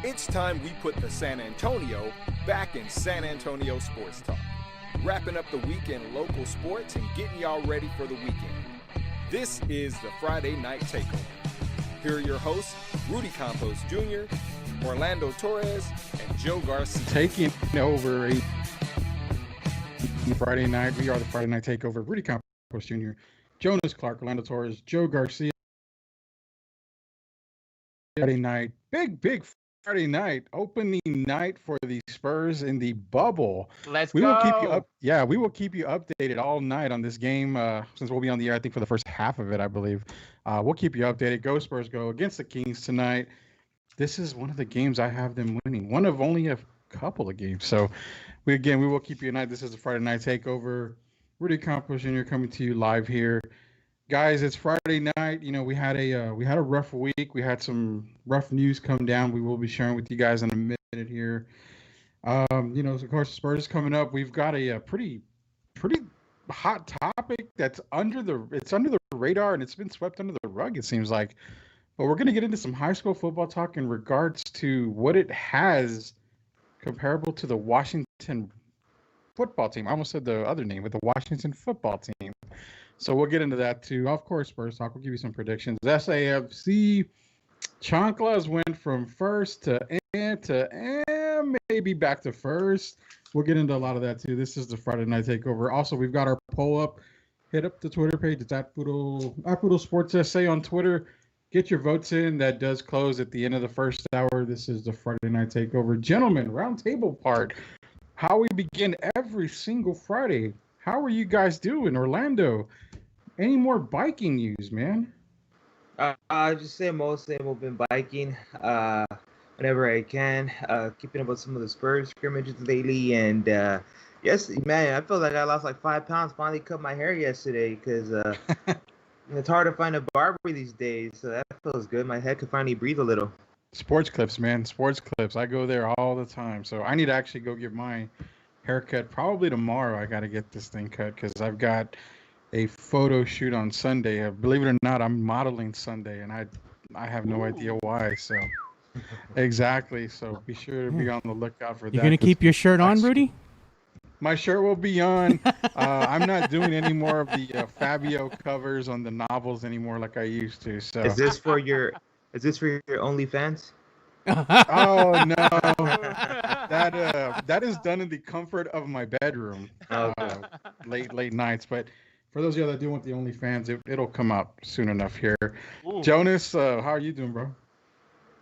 It's time we put the San Antonio back in San Antonio Sports Talk. Wrapping up the week in local sports and getting y'all ready for the weekend. This is the Friday Night Takeover. Here are your hosts, Rudy Campos Jr., Orlando Torres, and Joe Garcia. Taking over a Friday night. We are the Friday Night Takeover. Rudy Campos Jr., Jonas Clark, Orlando Torres, Joe Garcia. Friday night, big Friday night, opening night for the Spurs in the bubble. We will keep you up. Yeah, we will keep you updated all night on this game. Since we'll be on the air, I think for the first half of it, I believe. We'll keep you updated. Go Spurs, go against the Kings tonight. This is one of the games I have them winning. One of only a couple of games. So we will keep you tonight. This is the Friday Night Takeover. Rudy Campos Jr. coming to you live here. Guys, it's Friday night. You know, we had a rough week. We had some rough news come down. We will be sharing with you guys in a minute here. You know, of course, Spurs coming up. We've got a pretty hot topic that's under the radar, and it's been swept under the rug, it seems like. But we're going to get into some high school football talk in regards to what it has comparable to the Washington football team. I almost said the other name, with the Washington football team. So we'll get into that too. Of course, Spurs talk. We'll give you some predictions. SAFC Chanclas went from first to maybe back to first. We'll get into a lot of that too. This is the Friday Night Takeover. Also, we've got our poll up. Hit up the Twitter page. It's at Poodle Sports SA on Twitter. Get your votes in. That does close at the end of the first hour. This is the Friday Night Takeover. Gentlemen, round table part. How we begin every single Friday. How are you guys doing, Orlando? Any more biking news, man? Just same old been biking whenever I can. Keeping up with some of the Spurs scrimmages lately, and yes, man, I feel like I lost like 5 pounds. Finally cut my hair yesterday because it's hard to find a barber these days. So that feels good. My head can finally breathe a little. Sports Clips, man. Sports Clips. I go there all the time. So I need to actually go get my haircut probably tomorrow. I got to get this thing cut because I've got a photo shoot on Sunday. Believe it or not, I'm modeling Sunday, and I have no idea why. So exactly. So be sure to be on the lookout for that. You're gonna keep your shirt on, Rudy? My shirt will be on. I'm not doing any more of the Fabio covers on the novels anymore like I used to. So is this for your OnlyFans? Oh no, that is done in the comfort of my bedroom, late nights. But for those of you that do want the OnlyFans, it'll come out soon enough here. Ooh. Jonas, how are you doing, bro?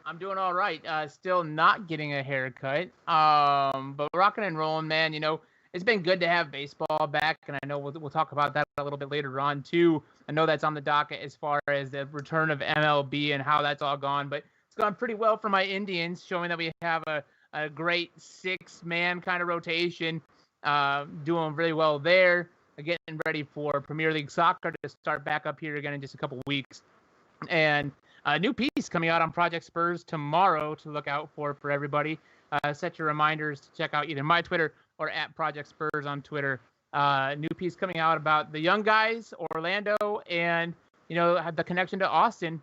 I'm doing all right. Still not getting a haircut, but rocking and rolling, man. You know, it's been good to have baseball back, and I know we'll talk about that a little bit later on too. I know that's on the docket as far as the return of MLB and how that's all gone, but it's gone pretty well for my Indians, showing that we have a great 6-man kind of rotation, doing really well there, getting ready for Premier League soccer to start back up here again in just a couple weeks. And a new piece coming out on Project Spurs tomorrow to look out for everybody. Set your reminders to check out either my Twitter or at Project Spurs on Twitter. New piece coming out about the young guys, Orlando, and, you know, the connection to Austin,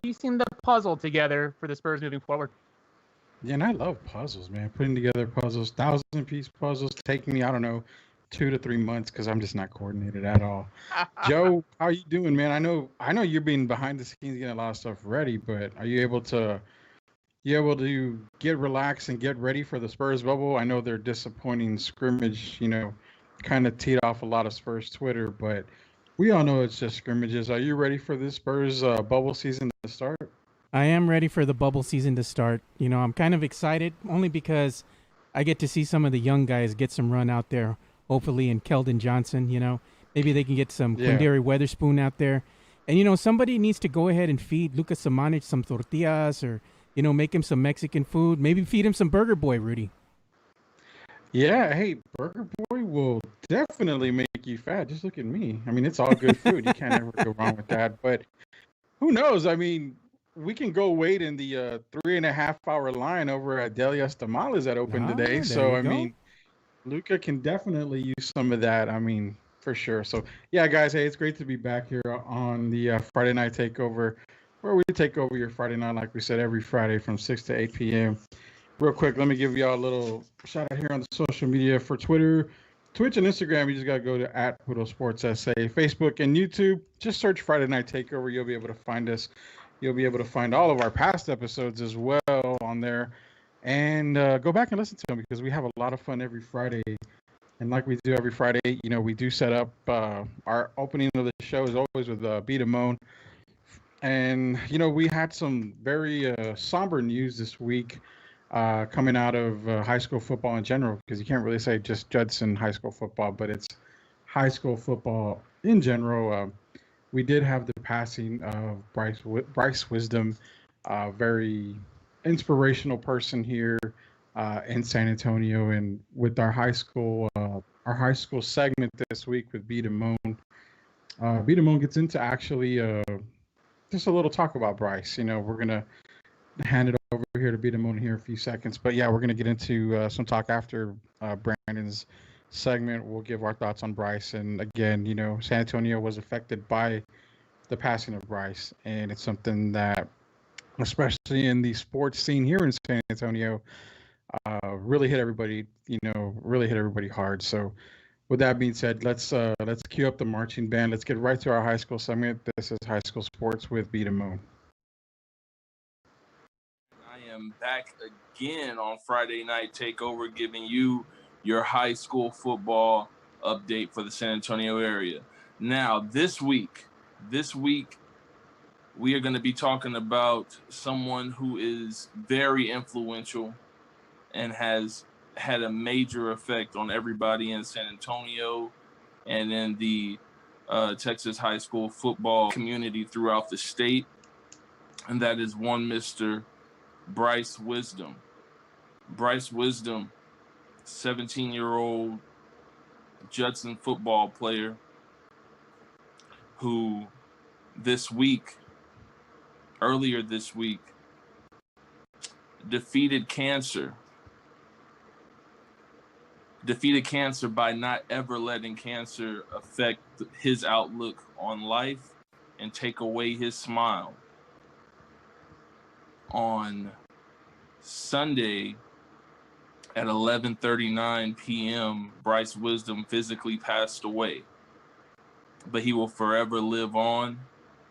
piecing the puzzle together for the Spurs moving forward. Yeah, and I love puzzles, man. Putting together puzzles, 1,000-piece puzzles, take me, I don't know, 2 to 3 months because I'm just not coordinated at all. Joe, how are you doing, man? I know you're being behind the scenes getting a lot of stuff ready, but are you able to get relaxed and get ready for the Spurs bubble? I know their disappointing scrimmage, you know, kind of teed off a lot of Spurs Twitter, but we all know it's just scrimmages. Are you ready for this Spurs bubble season to start? I am ready for the bubble season to start. You know, I'm kind of excited only because I get to see some of the young guys get some run out there, hopefully, and Keldon Johnson, you know. Maybe they can get some Quindary Weatherspoon out there. And, you know, somebody needs to go ahead and feed Lucas Samanic some tortillas or, you know, make him some Mexican food. Maybe feed him some Burger Boy, Rudy. Yeah, hey, Burger Boy will definitely make you fat. Just look at me. I mean, it's all good food. You can't ever go wrong with that. But who knows? I mean, we can go wait in the 3.5-hour line over at Delia's Tamales that opened today. So, I mean, Luca can definitely use some of that. I mean, for sure. So, yeah, guys, hey, it's great to be back here on the Friday Night Takeover. where we take over your Friday night, like we said, every Friday from 6 to 8 p.m. Real quick, let me give y'all a little shout out here on the social media for Twitter, Twitch, and Instagram. You just got to go to @PudoSportsSA, Facebook, and YouTube. Just search Friday Night Takeover. You'll be able to find us. You'll be able to find all of our past episodes as well on there. And go back and listen to them because we have a lot of fun every Friday. And like we do every Friday, we do set up our opening of the show is always with Beat 'em Moan. And, we had some very somber news this week coming out of high school football in general, because you can't really say just Judson high school football, but it's high school football in general. We did have the passing of Bryce Wisdom, a very inspirational person here in San Antonio, and with our high school segment this week with Beat 'em Moan. Beat 'em Moan gets into actually just a little talk about Bryce. We're gonna hand it over here to Beat 'em Moan here in a few seconds, but yeah, we're gonna get into some talk after Brandon's segment. We'll give our thoughts on Bryce, and again, San Antonio was affected by the passing of Bryce, and it's something that, especially in the sports scene here in San Antonio, really hit everybody. Really hit everybody hard. So, with that being said, let's cue up the marching band. Let's get right to our high school segment. This is High School Sports with Beat 'em Moan. I am back again on Friday Night Takeover, giving you your high school football update for the San Antonio area. Now, this week, we are going to be talking about someone who is very influential and has had a major effect on everybody in San Antonio and in the Texas high school football community throughout the state. And that is one Mr. Bryce Wisdom. Bryce Wisdom, 17-year-old Judson football player who earlier this week, defeated cancer by not ever letting cancer affect his outlook on life and take away his smile. On Sunday at 11:39 p.m., Bryce Wisdom physically passed away, but he will forever live on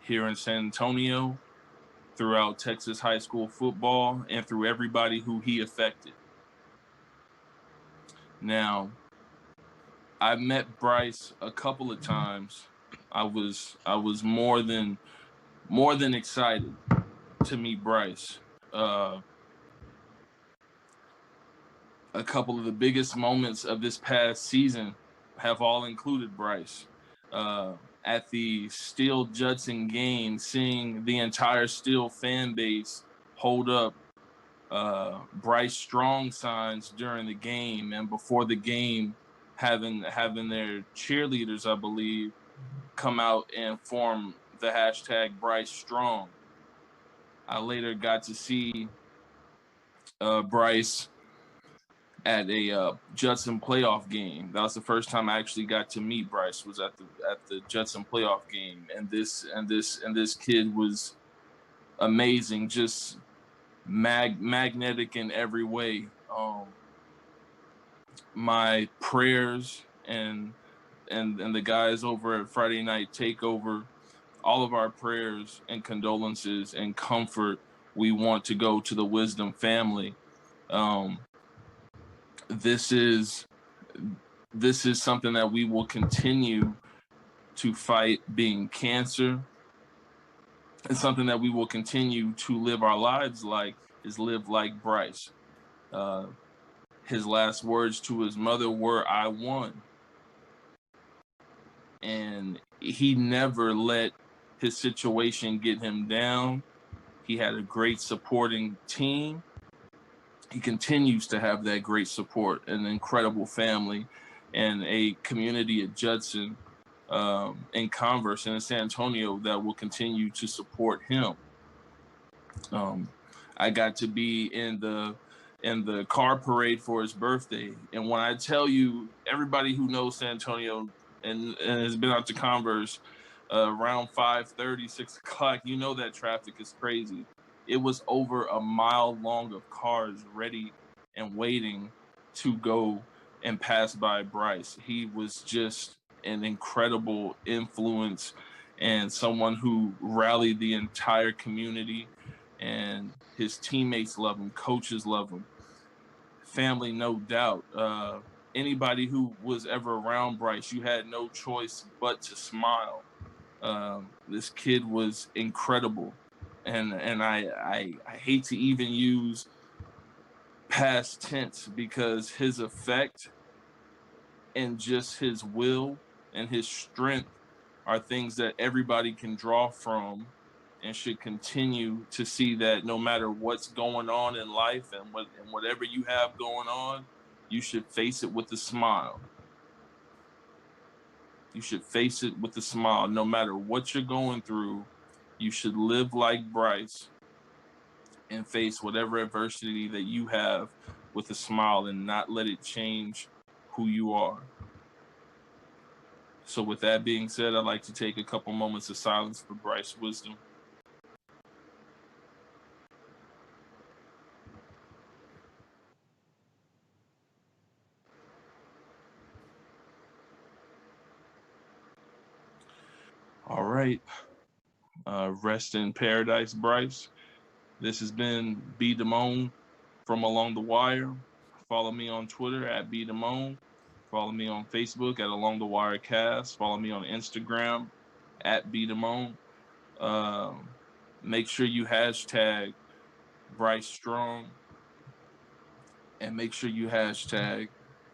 here in San Antonio, throughout Texas high school football, and through everybody who he affected. Now, I met Bryce a couple of times. I was more than excited to meet Bryce. A couple of the biggest moments of this past season have all included Bryce. At the Steel Judson game, seeing the entire Steel fan base hold up Bryce Strong signs during the game, and before the game, having their cheerleaders, I believe, come out and form the hashtag Bryce Strong. I later got to see Bryce at a Judson playoff game. That was the first time I actually got to meet Bryce, was at the Judson playoff game, and this kid was amazing, just magnetic in every way. My prayers and the guys over at Friday Night Takeover, all of our prayers and condolences and comfort we want to go to the Wisdom family. This is something that we will continue to fight, being cancer. It's something that we will continue to live our lives like, is live like Bryce. His last words to his mother were, "I won." And he never let his situation get him down. He had a great supporting team. He continues to have that great support, an incredible family, and a community at Judson, in Converse and in San Antonio that will continue to support him. I got to be in the car parade for his birthday, and when I tell you, everybody who knows San Antonio and has been out to Converse around 5:30, 6 o'clock. You know that traffic is crazy. It was over a mile long of cars ready and waiting to go and pass by Bryce. He was just an incredible influence and someone who rallied the entire community, and his teammates love him, coaches love him, family, no doubt. Anybody who was ever around Bryce, you had no choice but to smile. This kid was incredible, and I hate to even use past tense because his effect and just his will and his strength are things that everybody can draw from and should continue to see that no matter what's going on in life and whatever you have going on, you should face it with a smile. You should face it with a smile. No matter what you're going through, you should live like Bryce and face whatever adversity that you have with a smile and not let it change who you are. So with that being said, I'd like to take a couple moments of silence for Bryce Wisdom. All right. Rest in paradise, Bryce. This has been B. Damone from Along the Wire. Follow me on Twitter at B. Damone. Follow me on Facebook at Along the Wire Cast. Follow me on Instagram at B. Damone. Make sure you hashtag Bryce Strong. And make sure you hashtag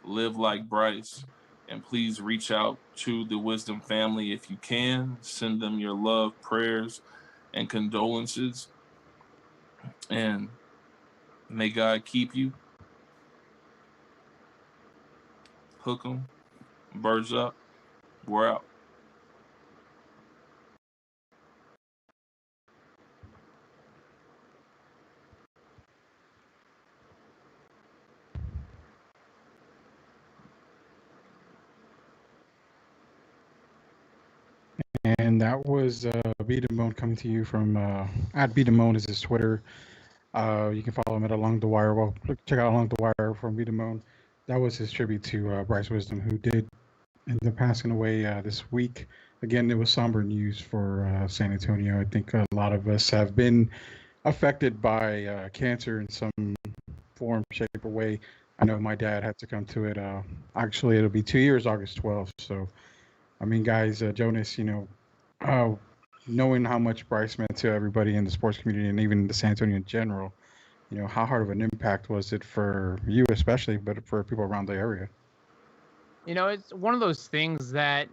Live Like Bryce. And please reach out to the Wisdom family if you can. Send them your love, prayers, and condolences. And may God keep you. Hook 'em. Birds up. We're out. And that was B. Damone coming to you from at B. Damone is his Twitter. You can follow him at Along the Wire. Well, check out Along the Wire from B. Damone. That was his tribute to Bryce Wisdom, who did end up passing away this week. Again, it was somber news for San Antonio. I think a lot of us have been affected by cancer in some form, shape, or way. I know my dad had to come to it. Actually, it'll be 2 years, August 12th. So, I mean, guys, Jonas, knowing how much Bryce meant to everybody in the sports community and even the San Antonio in general, how hard of an impact was it for you especially, but for people around the area? It's one of those things that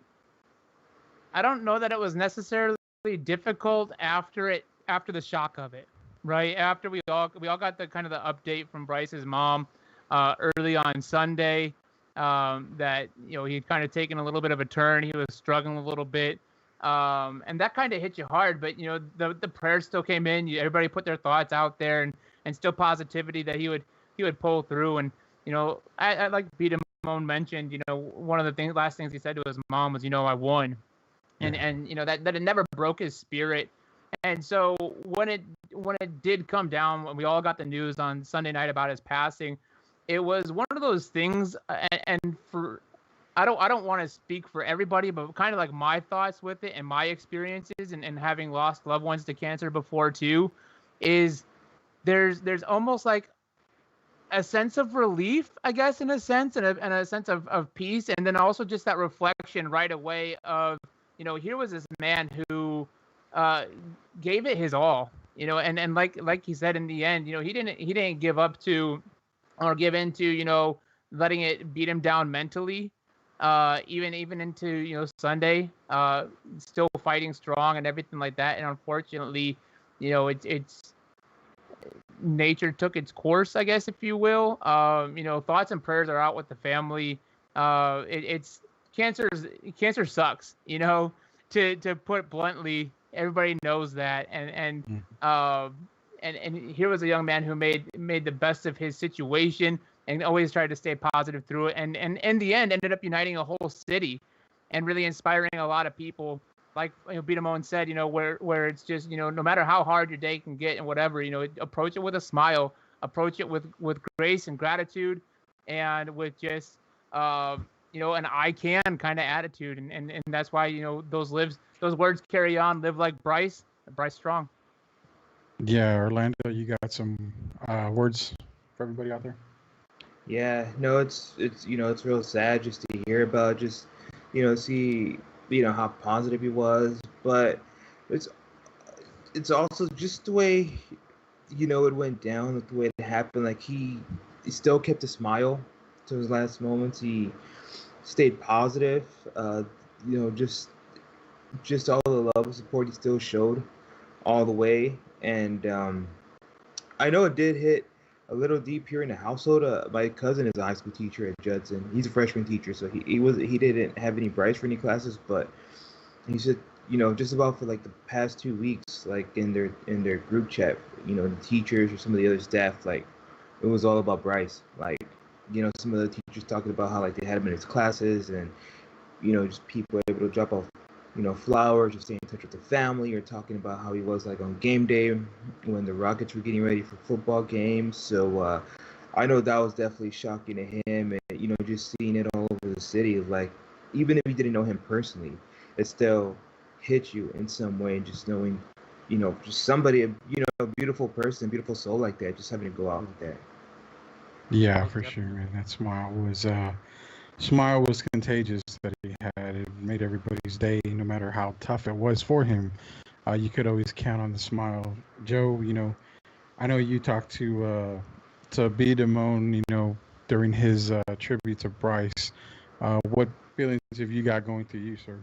I don't know that it was necessarily difficult after the shock of it, right? After we all got the kind of the update from Bryce's mom early on Sunday, that he'd kind of taken a little bit of a turn. He was struggling a little bit, and that kind of hit you hard. But the prayers still came in. Everybody put their thoughts out there, and still positivity that he would pull through. And I like Beat Damone mentioned. One of the last things he said to his mom was, I won, and that it never broke his spirit. And so when it did come down, when we all got the news on Sunday night about his passing, it was one of those things. And for I don't want to speak for everybody, but kind of like my thoughts with it and my experiences and having lost loved ones to cancer before too, is there's almost like a sense of relief, I guess, in a sense, and a sense of peace. And then also just that reflection right away of, here was this man who gave it his all, and like he said in the end, he didn't give up to or give in to, letting it beat him down mentally, even into, Sunday, still fighting strong and everything like that. And unfortunately, it's nature took its course, I guess, if you will. Thoughts and prayers are out with the family. It's cancer sucks, to put it bluntly. Everybody knows that. And here was a young man who made the best of his situation and always tried to stay positive through it. And in the end ended up uniting a whole city and really inspiring a lot of people like Beat Damone said, where it's just, no matter how hard your day can get and whatever, approach it with a smile, approach it with grace and gratitude, and with just an I can kind of attitude, and that's why those words carry on. Live like Bryce Strong. Yeah, Orlando, you got some words for everybody out there? Yeah, no, it's real sad just to hear about, just see how positive he was, but it's also just the way it went down, like the way it happened. Like he still kept a smile to his last moments. He stayed positive. Just all the love and support he still showed all the way. And I know it did hit a little deep here in the household. My cousin is a high school teacher at Judson. He's a freshman teacher, so he didn't have any Bryce for any classes, but he said, just about for like the past 2 weeks, like in their group chat, the teachers or some of the other staff, like it was all about Bryce. Like, some of the teachers talking about how like they had him in his classes, and just people were able to drop off flowers or stay in touch with the family, or talking about how he was like on game day when the Rockets were getting ready for football games. So I know that was definitely shocking to him, and just seeing it all over the city. Like, even if you didn't know him personally, it still hit you in some way. Just knowing, just somebody, a beautiful person, beautiful soul like that, just having to go out like that. Yeah, for sure, man. That smile was contagious that he had. It made everybody's day, no matter how tough it was for him. You could always count on the smile. Joe, I know you talked to B. Damone, during his tribute to Bryce. What feelings have you got going through you, sir?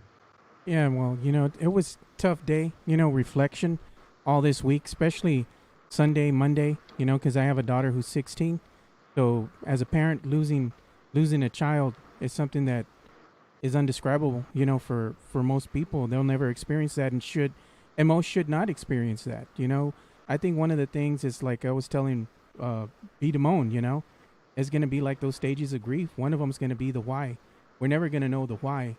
Yeah, well, it was a tough day, reflection all this week, especially Sunday, Monday, because I have a daughter who's 16. So as a parent, losing a child is something that is undescribable, for most people. They'll never experience that, and most should not experience that. I think one of the things is, like I was telling B. Damone, is going to be like those stages of grief. One of them is going to be the why. We're never going to know the why.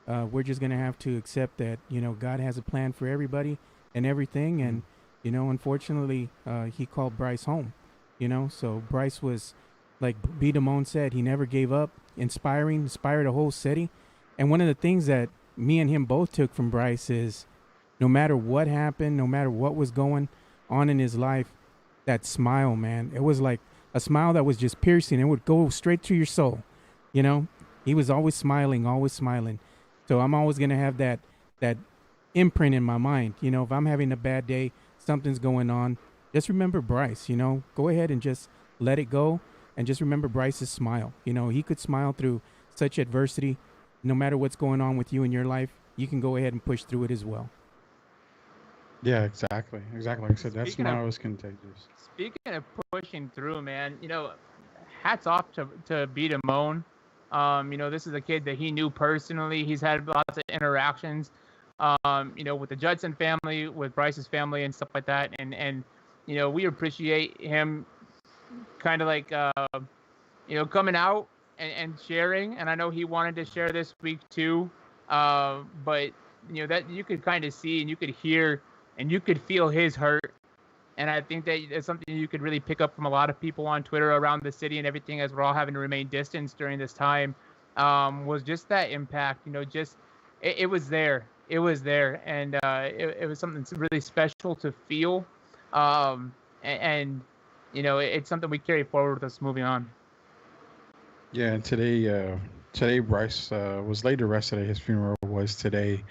We're just going to have to accept that, God has a plan for everybody and everything. And, unfortunately, he called Bryce home, so Bryce was, like B. Damone said, he never gave up, inspired a whole city. And one of the things that me and him both took from Bryce is, no matter what happened, no matter what was going on in his life, that smile, man, it was like a smile that was just piercing. It would go straight to your soul. He was always smiling, always smiling. So I'm always going to have that imprint in my mind. If I'm having a bad day, something's going on, just remember Bryce. Go ahead and just let it go. And just remember Bryce's smile. He could smile through such adversity. No matter what's going on with you in your life, you can go ahead and push through it as well. Yeah, exactly. Like I said, that smile is contagious. Speaking of pushing through, man, hats off to B. Damone. This is a kid that he knew personally. He's had lots of interactions, with the Judson family, with Bryce's family, and stuff like that. And we appreciate him kind of like coming out and sharing. And I know he wanted to share this week too, but that you could kind of see and you could hear and you could feel his hurt. And I think that it's something you could really pick up from a lot of people on Twitter around the city and everything, as we're all having to remain distant during this time, was just that impact. It was there. It was there, and it was something really special to feel. And it's something we carry forward with us moving on. Yeah, and today Bryce was laid to rest today. His funeral was today,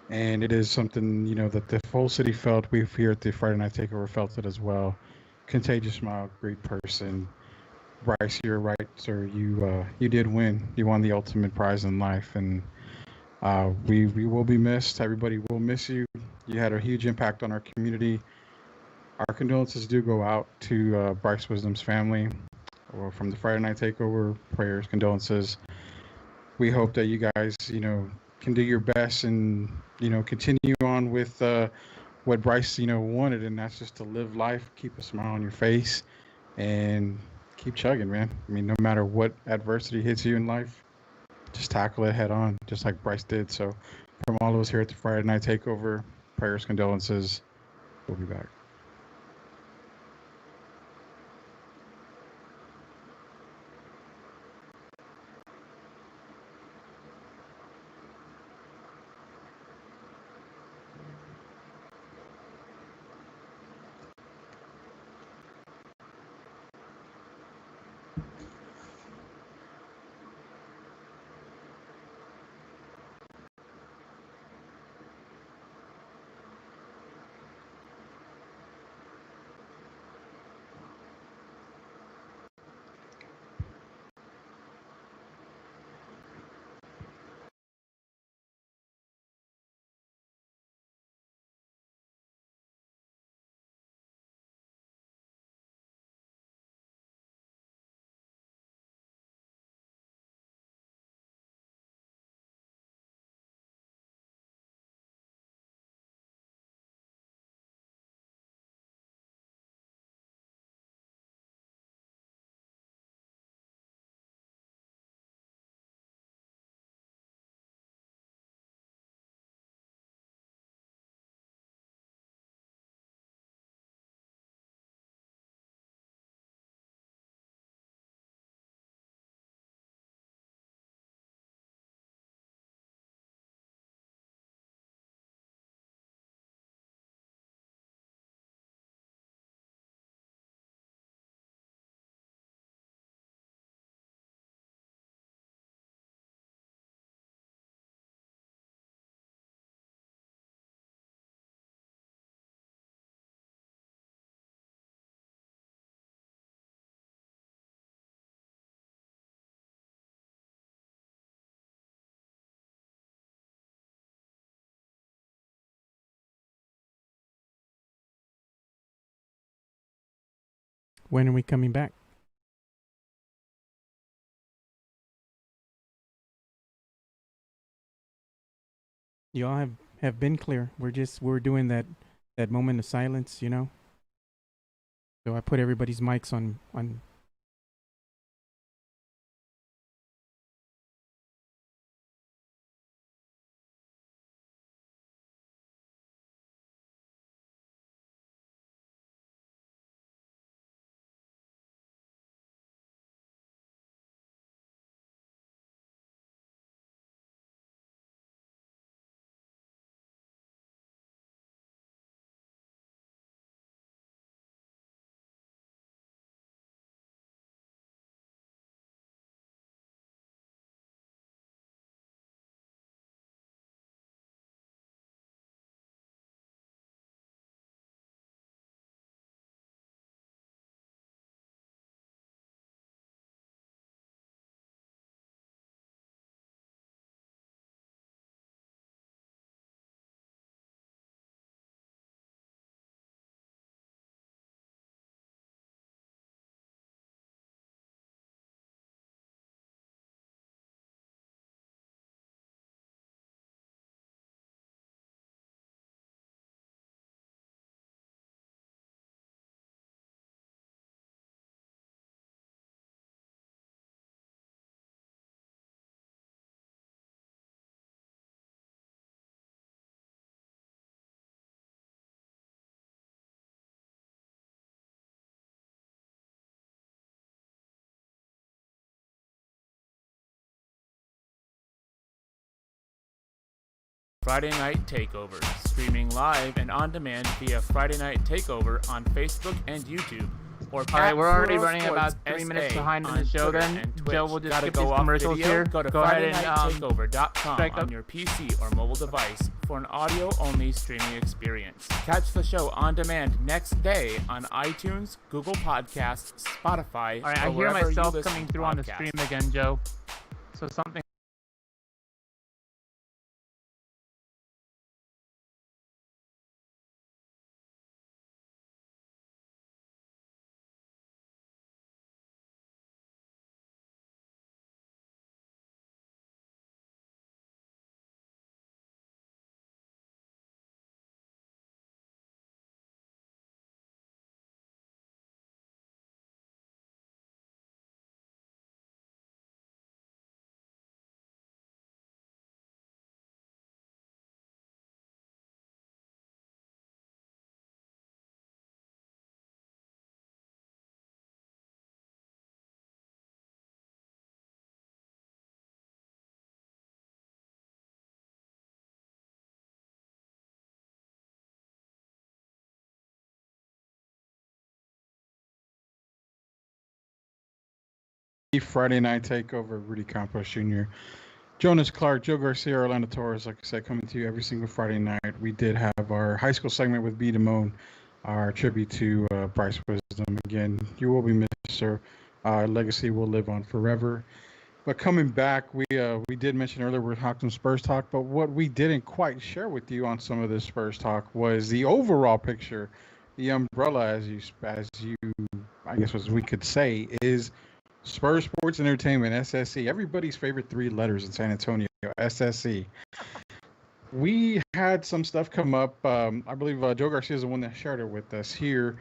and it is something that the whole city felt. We here at the Friday Night Takeover felt it as well. Contagious smile, great person. Bryce, you're right, sir. You did win. You won the ultimate prize in life, and we will be missed. Everybody will miss you. You had a huge impact on our community. Our condolences do go out to Bryce Wisdom's family. Or from the Friday Night Takeover, prayers, condolences. We hope that you guys, can do your best and, continue on with what Bryce, wanted, and that's just to live life, keep a smile on your face, and keep chugging, man. I mean, no matter what adversity hits you in life, just tackle it head on, just like Bryce did. So from all of us here at the Friday Night Takeover, prayers, condolences. We'll be back. When are we coming back? You all have been clear. We're doing that moment of silence, you know. So I put everybody's mics on. Friday Night Takeover, streaming live and on demand via Friday Night Takeover on Facebook and YouTube. Or All right, we're already Plural running Sports about 3 minutes SA behind in on the show. Twitter Then and Twitch. Joe will just Gotta skip go these off commercials video? here. Go to ahead and FridayNightTakeover.com strike on up. your PC or mobile device for an audio-only streaming experience. Catch the show on demand next day on iTunes, Google Podcasts, Spotify. All right, or I hear wherever you myself listen coming to through on the podcasts. stream again, Joe. So something. Friday Night Takeover, Rudy Campos Jr., Jonas Clark, Joe Garcia, Orlando Torres, like I said, coming to you every single Friday night. We did have our high school segment with B. Damone, our tribute to Bryce Wisdom. Again, you will be missed, sir. Our legacy will live on forever. But coming back, we did mention earlier we're talking Spurs talk, but what we didn't quite share with you on some of this Spurs talk was the overall picture, the umbrella, as you, I guess, as we could say, is Spurs Sports Entertainment, SSE. Everybody's favorite three letters in San Antonio, SSE. We had some stuff come up. I believe Joe Garcia is the one that shared it with us here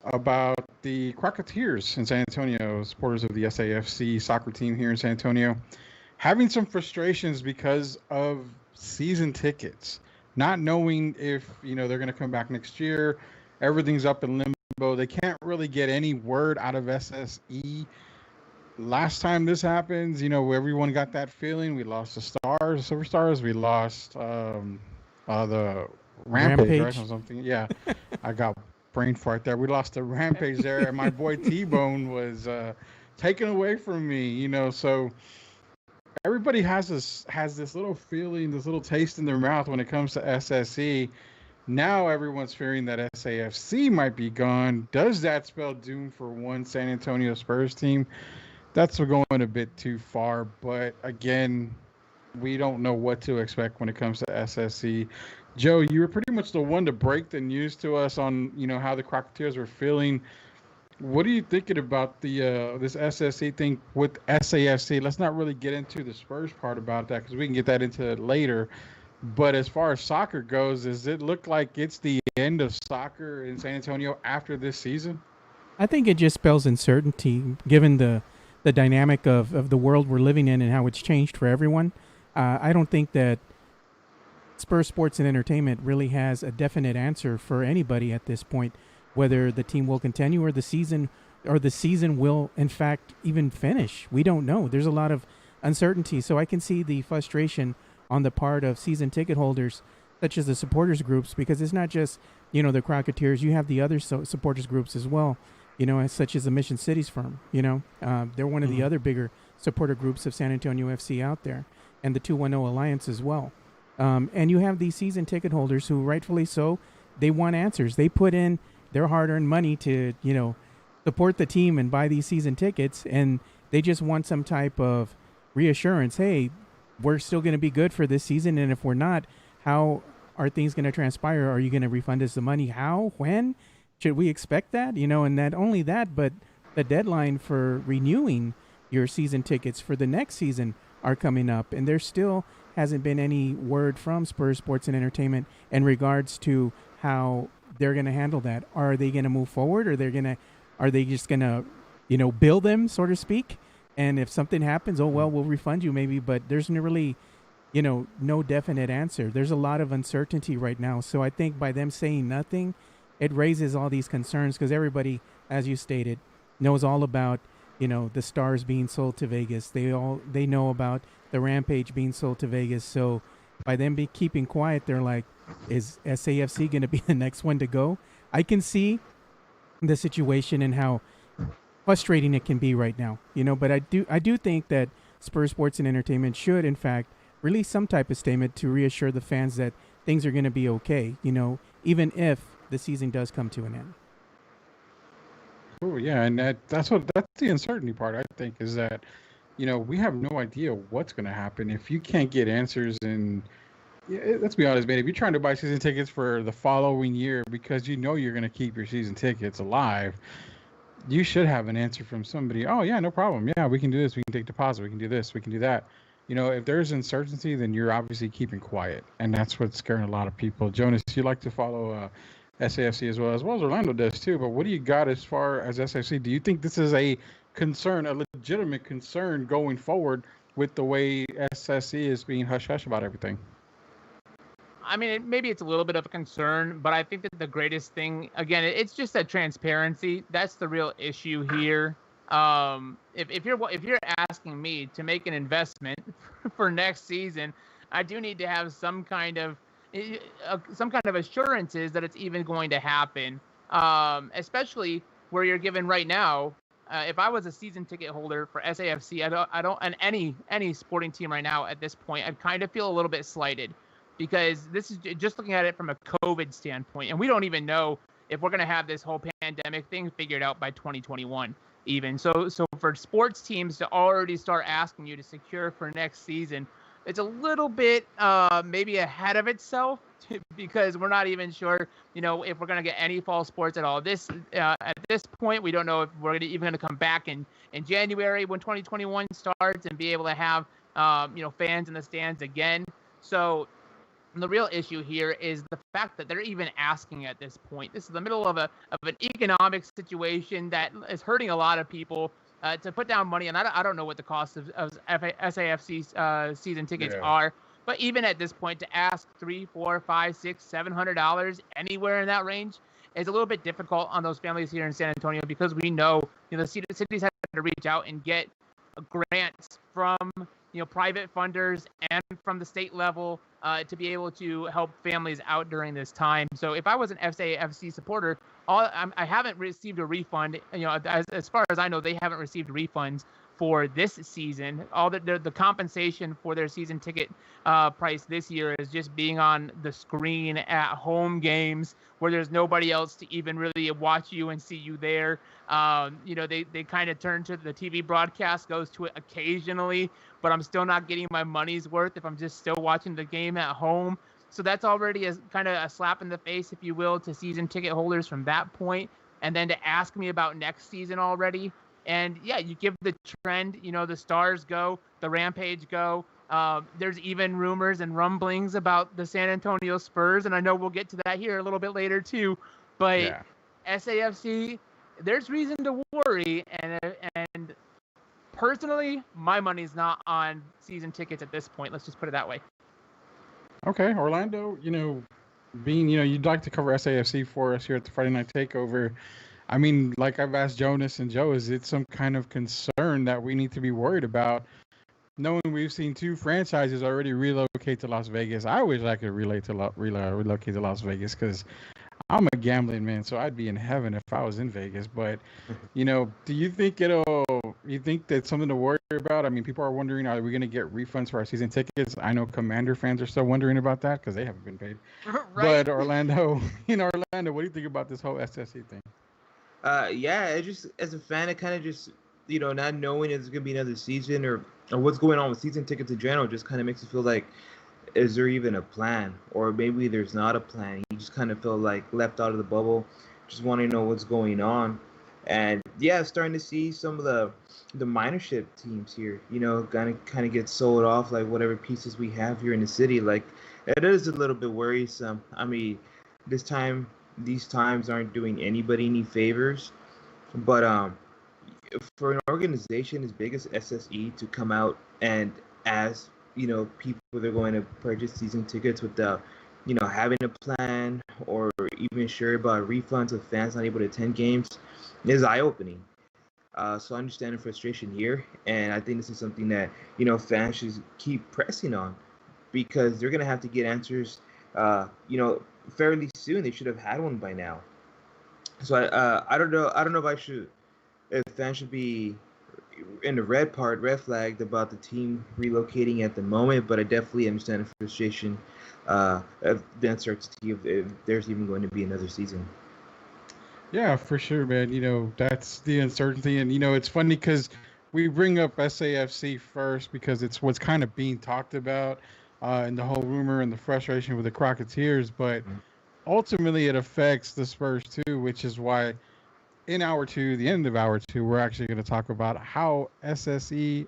about the Crocketeers in San Antonio, supporters of the SAFC soccer team here in San Antonio, having some frustrations because of season tickets, not knowing if they're going to come back next year. Everything's up in limbo. They can't really get any word out of SSE. Last time this happens, everyone got that feeling. We lost the Stars, Silver Stars. We lost the Rampage, right? Or something. Yeah, I got brain fart there. We lost the Rampage there, and my boy T-Bone was taken away from me. So everybody has this little feeling, this little taste in their mouth when it comes to SSE. Now everyone's fearing that SAFC might be gone. Does that spell doom for one San Antonio Spurs team? That's going a bit too far, but again, we don't know what to expect when it comes to SSE. Joe, you were pretty much the one to break the news to us on, how the Crocketeers were feeling. What are you thinking about the this SSE thing with SAFC? Let's not really get into the Spurs part about that because we can get that into later. But as far as soccer goes, does it look like it's the end of soccer in San Antonio after this season? I think it just spells uncertainty, given the dynamic of the world we're living in and how it's changed for everyone. I don't think that Spurs Sports and Entertainment really has a definite answer for anybody at this point, whether the team will continue or the season will, in fact, even finish. We don't know. There's a lot of uncertainty. So I can see the frustration on the part of season ticket holders, such as the supporters groups, because it's not just, the Crocketeers. You have the other supporters groups as well, such as the Mission Cities firm. They're one of the other bigger supporter groups of San Antonio FC out there, and the 210 Alliance as well. And you have these season ticket holders who, rightfully so, they want answers. They put in their hard-earned money to, support the team and buy these season tickets, and they just want some type of reassurance. Hey, we're still going to be good for this season, and if we're not, how are things going to transpire? Are you going to refund us the money? How? When? Should we expect that? And not only that, but the deadline for renewing your season tickets for the next season are coming up, and there still hasn't been any word from Spurs Sports and Entertainment in regards to how they're going to handle that. Are they going to move forward, or are they just going to, bill them, so to speak? And if something happens, we'll refund you maybe, but there's really, no definite answer. There's a lot of uncertainty right now. So I think by them saying nothing, it raises all these concerns because everybody, as you stated, knows all about, the Stars being sold to Vegas. They know about the Rampage being sold to Vegas. So by them keeping quiet, they're like, is SAFC going to be the next one to go? I can see the situation and how frustrating it can be right now, but I do think that Spurs Sports and Entertainment should, in fact, release some type of statement to reassure the fans that things are going to be okay, even if the season does come to an end. Oh yeah, and that's the uncertainty part. I think is that we have no idea what's going to happen if you can't get answers. And let's be honest, man, if you're trying to buy season tickets for the following year because you're going to keep your season tickets alive, you should have an answer from somebody. Oh yeah, no problem. Yeah, we can do this. We can take deposit. We can do this. We can do that. If there's uncertainty, then you're obviously keeping quiet, and that's what's scaring a lot of people. Jonas, you like to follow SAFC as well as Orlando does too. But what do you got as far as SAFC? Do you think this is a concern, a legitimate concern going forward with the way SSC is being hush-hush about everything? I mean, maybe it's a little bit of a concern, but I think that the greatest thing, again, it's just that transparency. That's the real issue here. If you're asking me to make an investment for next season, I do need to have some kind of assurances that it's even going to happen. Especially where you're given right now if I was a season ticket holder for SAFC, I don't, and any sporting team right now at this point, I kind of feel a little bit slighted because this is just looking at it from a COVID standpoint, and we don't even know if we're going to have this whole pandemic thing figured out by 2021 even. So for sports teams to already start asking you to secure for next season, it's a little bit maybe ahead of itself because we're not even sure, if we're going to get any fall sports at all. At this point, we don't know if we're even going to come back in January when 2021 starts and be able to have, fans in the stands again. So the real issue here is the fact that they're even asking at this point. This is the middle of an economic situation that is hurting a lot of people to put down money. And I don't know what the cost of SAFC season tickets are. But even at this point, to ask $300, $400, $500, $600, $700 anywhere in that range is a little bit difficult on those families here in San Antonio because we know, the cities have to reach out and get grants from private funders and from the state level to be able to help families out during this time. So if I was an SAFC supporter, I haven't received a refund. As far as I know, they haven't received refunds for this season. All the compensation for their season ticket price this year is just being on the screen at home games where there's nobody else to even really watch you and see you there. They kind of turn to the TV broadcast, goes to it occasionally, but I'm still not getting my money's worth if I'm just still watching the game at home. So that's already a kind of a slap in the face, if you will, to season ticket holders from that point. And then to ask me about next season already. And yeah, you give the trend, the Stars go, the Rampage go. There's even rumors and rumblings about the San Antonio Spurs. And I know we'll get to that here a little bit later too. But SAFC, there's reason to worry. And personally, my money's not on season tickets at this point. Let's just put it that way. Okay, Orlando, being, you'd like to cover SAFC for us here at the Friday Night Takeover. I mean, like I've asked Jonas and Joe, is it some kind of concern that we need to be worried about? Knowing we've seen two franchises already relocate to Las Vegas, I wish I could relocate to Las Vegas because I'm a gambling man, so I'd be in heaven if I was in Vegas. But, do you think you think that's something to worry about? I mean, people are wondering, are we going to get refunds for our season tickets? I know Commander fans are still wondering about that because they haven't been paid. Right. But Orlando, what do you think about this whole SSC thing? It just, as a fan, it kind of just, not knowing if it's going to be another season or what's going on with season tickets in general just kind of makes you feel like, is there even a plan? Or maybe there's not a plan. You just kind of feel like left out of the bubble, just want to know what's going on. And yeah, starting to see some of the minorship teams here, kind of get sold off like whatever pieces we have here in the city. Like, it is a little bit worrisome. I mean, these times aren't doing anybody any favors, but for an organization as big as SSE to come out and ask people they're going to purchase season tickets without having a plan or even sure about refunds of fans not able to attend games is eye-opening. So I understand the frustration here, and I think this is something that fans should keep pressing on because they're going to have to get answers fairly soon. They should have had one by now. So I don't know if fans should be in the red flagged about the team relocating at the moment, but I definitely understand the frustration of the uncertainty of if there's even going to be another season. Yeah, for sure, man. That's the uncertainty. And, it's funny because we bring up SAFC first because it's what's kind of being talked about and the whole rumor and the frustration with the Crocketeers. But ultimately, it affects the Spurs, too, which is why in hour two, the end of hour two, we're actually going to talk about how SAFC,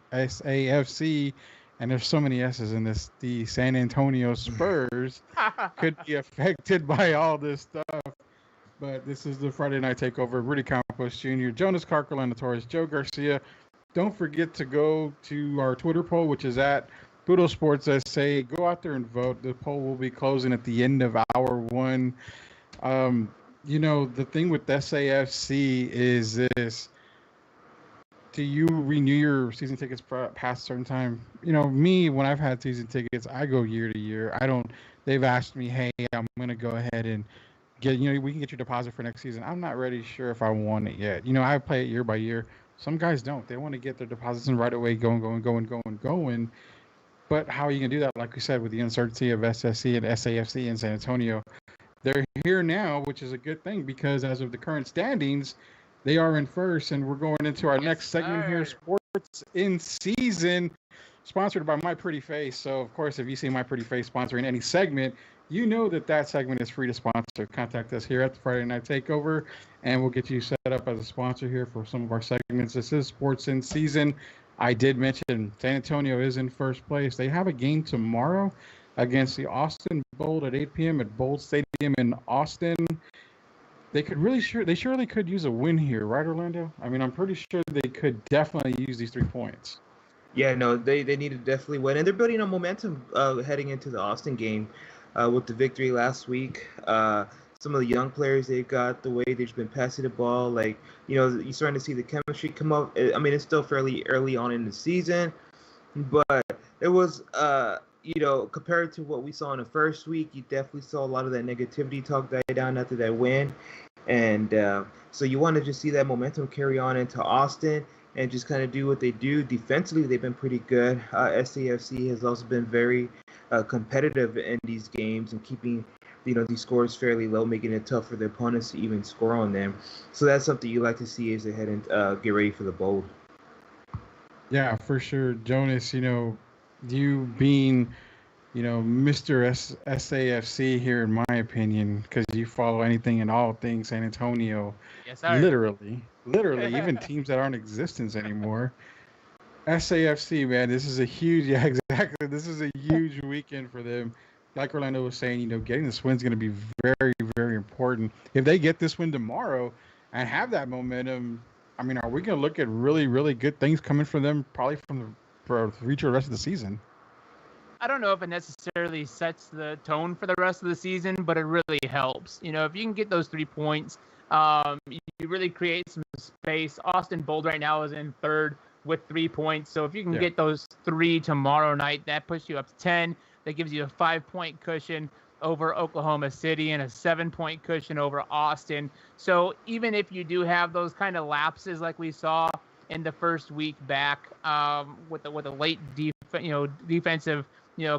and there's so many S's in this, the San Antonio Spurs could be affected by all this stuff. But this is the Friday Night Takeover. Rudy Campos Jr., Jonas Carcolano Torres, Joe Garcia. Don't forget to go to our Twitter poll, which is at Budo Sports SA. Go out there and vote. The poll will be closing at the end of hour one. The thing with SAFC is this. Do you renew your season tickets past a certain time? Me, when I've had season tickets, I go year to year. They've asked me, hey, I'm going to go ahead and get, we can get your deposit for next season. I'm not really sure if I want it yet. I play it year by year. Some guys don't. They want to get their deposits in right away, going. But how are you going to do that? Like we said, with the uncertainty of SSC and SAFC in San Antonio, they're here now, which is a good thing because as of the current standings, they are in first. And we're going into our next segment here, Sports in Season, sponsored by My Pretty Face. So, of course, if you see My Pretty Face sponsoring any segment, you know that segment is free to sponsor. Contact us here at the Friday Night Takeover, and we'll get you set up as a sponsor here for some of our segments. This is Sports in Season. I did mention San Antonio is in first place. They have a game tomorrow against the Austin Bold at 8 p.m. at Bold Stadium in Austin. They surely could use a win here, right, Orlando? I mean, I'm pretty sure they could definitely use these 3 points. Yeah, no, they need to definitely win, and they're building on momentum heading into the Austin game with the victory last week. Some of the young players they've got, the way they've just been passing the ball, like, you're starting to see the chemistry come up. I mean, it's still fairly early on in the season, but it was, compared to what we saw in the first week, you definitely saw a lot of that negativity talk die down after that win, and so you want to just see that momentum carry on into Austin and just kind of do what they do. Defensively, they've been pretty good. SAFC has also been very competitive in these games and keeping these scores fairly low, making it tough for the opponents to even score on them. So that's something you like to see as they head and get ready for the Bold. Yeah, for sure. Jonas, you being, Mr. SAFC here, in my opinion, because you follow anything and all things San Antonio. Yes, sir. Literally, even teams that aren't in existence anymore. SAFC, man, this is a huge, exactly. This is a huge weekend for them. Like Orlando was saying, getting this win is going to be very, very important. If they get this win tomorrow and have that momentum, I mean, are we going to look at really, really good things coming from them, probably for the rest of the season? I don't know if it necessarily sets the tone for the rest of the season, but it really helps. If you can get those 3 points, you really create some space. Austin Bold right now is in third with 3 points. So if you can get those 3 tomorrow night, that puts you up to 10. That gives you a 5-point cushion over Oklahoma City and a 7-point cushion over Austin. So even if you do have those kind of lapses like we saw in the first week back with a late defensive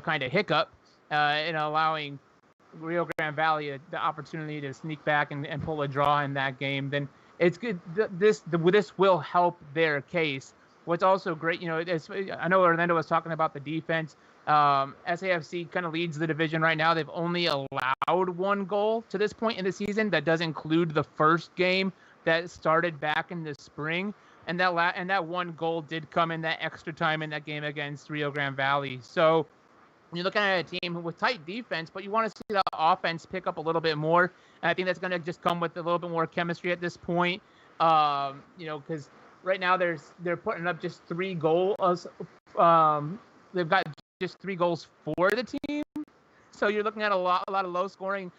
kind of hiccup in allowing Rio Grande Valley the opportunity to sneak back and pull a draw in that game, then it's good. This will help their case. What's also great, I know Orlando was talking about the defense. SAFC kind of leads the division right now. They've only allowed 1 goal to this point in the season. That does include the first game that started back in the spring, and that 1 goal did come in that extra time in that game against Rio Grande Valley. So you're looking at a team with tight defense, but you want to see the offense pick up a little bit more. And I think that's going to just come with a little bit more chemistry at this point. Because right now they're putting up just 3 goals. They've got just 3 goals for the team. So you're looking at a lot of low scoring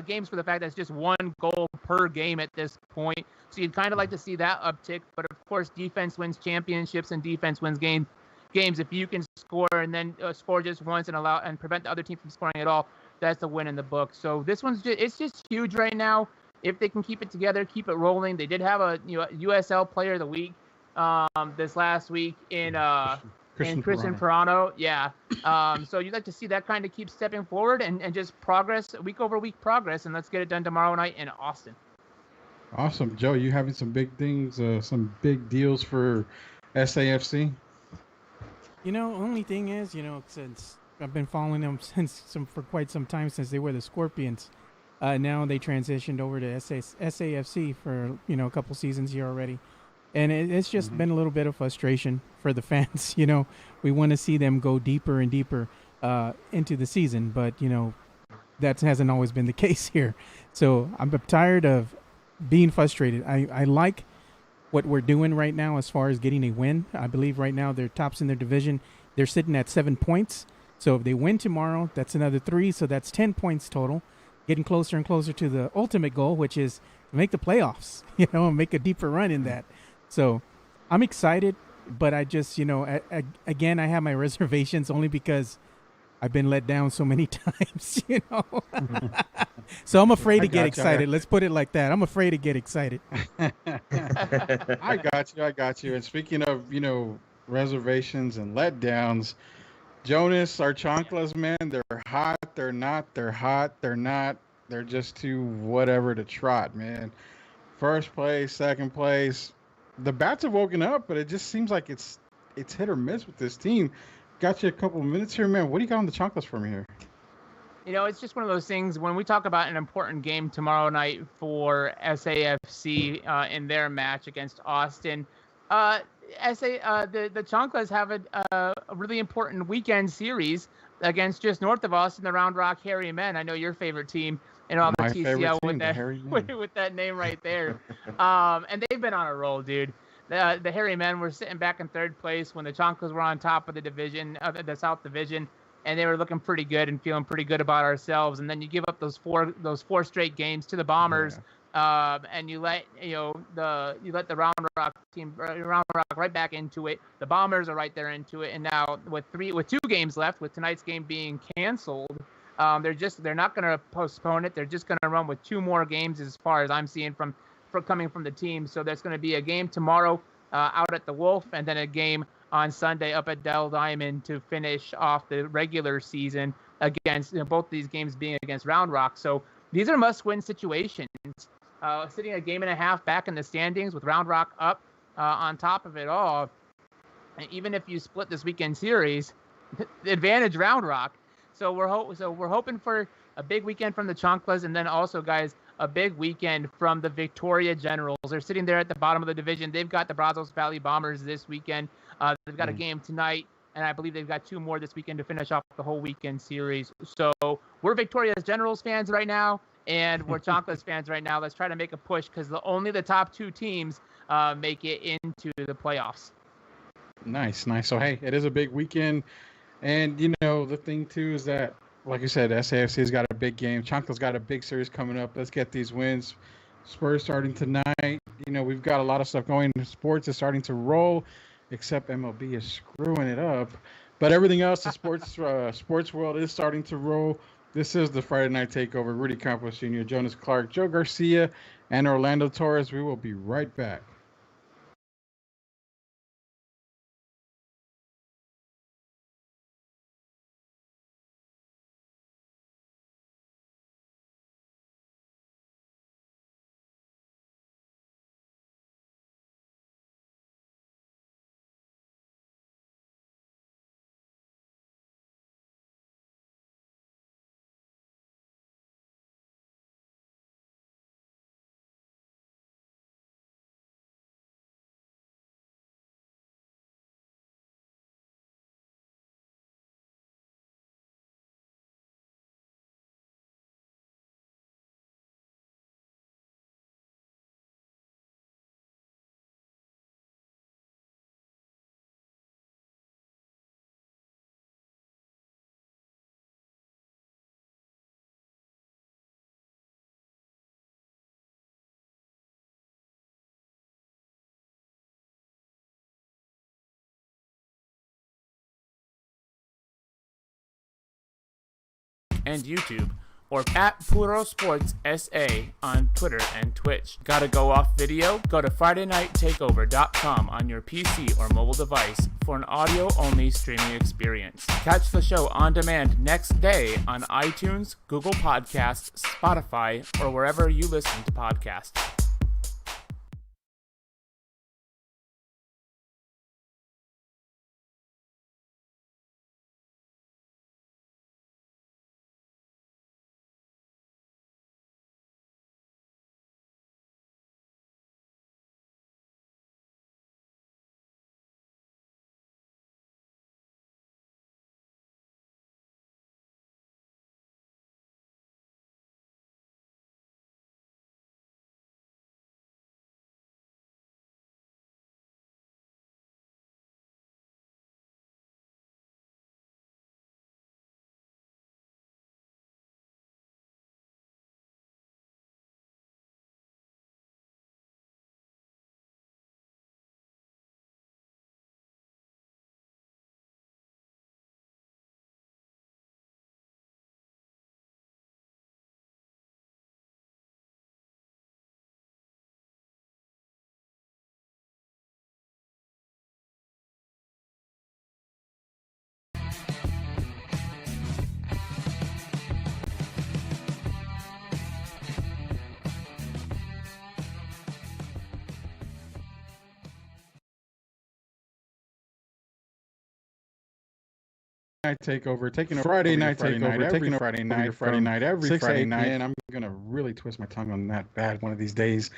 games for the fact that it's just 1 goal per game at this point. So you'd kind of like to see that uptick. But of course, defense wins championships and defense wins games. If you can score and then score just once and prevent the other team from scoring at all, that's a win in the book. So this it's just huge right now. If they can keep it together, keep it rolling. They did have a USL Player of the Week this last week in Christian Pirano. Yeah. So you'd like to see that kind of keep stepping forward and just progress, week over week progress, and let's get it done tomorrow night in Austin. Awesome. Joe, you having some big things, some big deals for SAFC? Only thing is, since I've been following them for quite some time, since they were the Scorpions, now they transitioned over to SAFC for, a couple seasons here already. And it's just been a little bit of frustration for the fans. We want to see them go deeper and deeper into the season, but, that hasn't always been the case here. So I'm tired of being frustrated. I like what we're doing right now as far as getting a win. I believe right now they're tops in their division. They're sitting at 7 points. So if they win tomorrow, that's another 3. So that's 10 points total, getting closer and closer to the ultimate goal, which is to make the playoffs, and make a deeper run in that. So I'm excited, but I just, again, I have my reservations only because I've been let down so many times, you know. So I'm afraid to get excited. Let's put it like that. I'm afraid to get excited. I got you. And speaking of, reservations and letdowns, Jonas, our chanclas, man, they're hot, they're not, they're hot, they're not, they're just too whatever to trot, man. First place, second place. The bats have woken up, but it just seems like it's hit or miss with this team. Got you a couple of minutes here, man. What do you got on the chanclas for me here? It's just one of those things when we talk about an important game tomorrow night for SAFC in their match against Austin. The Chanclas have a really important weekend series against just north of Austin, the Round Rock Hairy Men. I know your favorite team in all My the TCL favorite with team, the that Hairy Men. with that name right there. And they've been on a roll, dude. The Hairy Men were sitting back in third place when the Chanclas were on top of the division, the South Division, and they were looking pretty good and feeling pretty good about ourselves. And then you give up those four straight games to the Bombers, and you let the Round Rock team Round Rock right back into it. The Bombers are right there into it, and now with 2 games left, with tonight's game being canceled, they're not going to postpone it. They're just going to run with 2 more games, as far as I'm seeing from coming from the team. So there's going to be a game tomorrow out at the Wolf, and then a game on Sunday up at Dell Diamond to finish off the regular season against both these games being against Round Rock. So these are must-win situations. Sitting a game and a half back in the standings with Round Rock up on top of it all, and even if you split this weekend series, advantage Round Rock. So we're hoping for a big weekend from the Chanclas, and then also, guys, a big weekend from the Victoria Generals. They're sitting there at the bottom of the division. They've got the Brazos Valley Bombers this weekend. They've got a game tonight, and I believe they've got 2 more this weekend to finish off the whole weekend series. So we're Victoria's Generals fans right now, and we're Chanclas fans right now. Let's try to make a push, because only the top 2 teams make it into the playoffs. Nice. So, hey, it is a big weekend. And, the thing, too, is that, like you said, SAFC's got a big game. Chancla's got a big series coming up. Let's get these wins. Spurs starting tonight. We've got a lot of stuff going. Sports is starting to roll, except MLB is screwing it up. But everything else, the sports world is starting to roll. This is the Friday Night Takeover. Rudy Campos Jr., Jonas Clark, Joe Garcia, and Orlando Torres. We will be right back. And YouTube, or at Puro Sports SA on Twitter and Twitch. Gotta go off video? Go to FridayNightTakeover.com on your PC or mobile device for an audio-only streaming experience. Catch the show on demand next day on iTunes, Google Podcasts, Spotify, or wherever you listen to podcasts. Takeover, taking a Friday night takeover, taking a Friday night, every 6 Friday night. And I'm gonna really twist my tongue on that bad one of these days.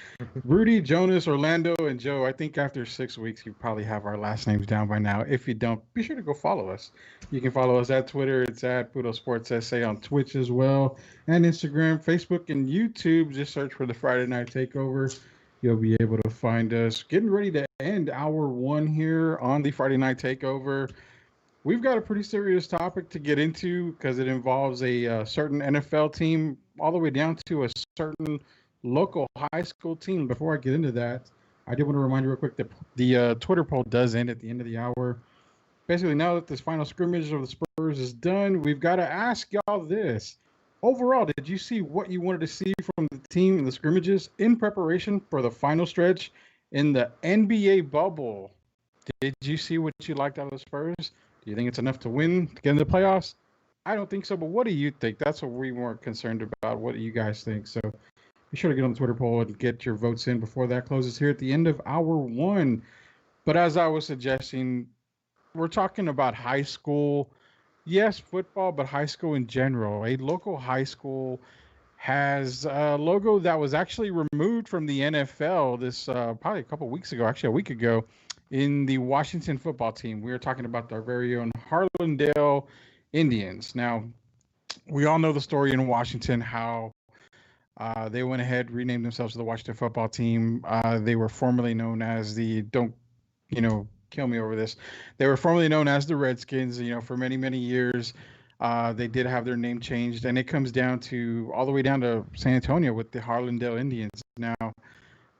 Rudy, Jonas, Orlando, and Joe. I think after 6 weeks, you probably have our last names down by now. If you don't, be sure to go follow us. You can follow us at Twitter. It's at Pudo Sports SA on Twitch as well, and Instagram, Facebook, and YouTube. Just search for the Friday Night Takeover. You'll be able to find us. Getting ready to end hour one here on the Friday Night Takeover. We've got a pretty serious topic to get into because it involves a certain NFL team all the way down to a certain local high school team. Before I get into that, I did want to remind you real quick that the Twitter poll does end at the end of the hour. Basically, now that this final scrimmage of the Spurs is done, we've got to ask y'all this. Overall, did you see what you wanted to see from the team in the scrimmages in preparation for the final stretch in the NBA bubble? Did you see what you liked out of the Spurs? Do you think it's enough to win, to get into the playoffs? I don't think so, but what do you think? That's what we weren't concerned about. What do you guys think? So be sure to get on the Twitter poll and get your votes in before that closes here at the end of hour one. But as I was suggesting, we're talking about high school. Yes, football, but high school in general. A local high school has a logo that was actually removed from the NFL this probably a couple weeks ago, actually a week ago, in the Washington football team. We were talking about our very own Harlandale Indians. Now, we all know the story in Washington, how they went ahead, renamed themselves to the Washington football team. They were formerly known as the, don't, kill me over this. They were formerly known as the Redskins, for many, many years. They did have their name changed, and it comes down to all the way down to San Antonio with the Harlandale Indians. Now,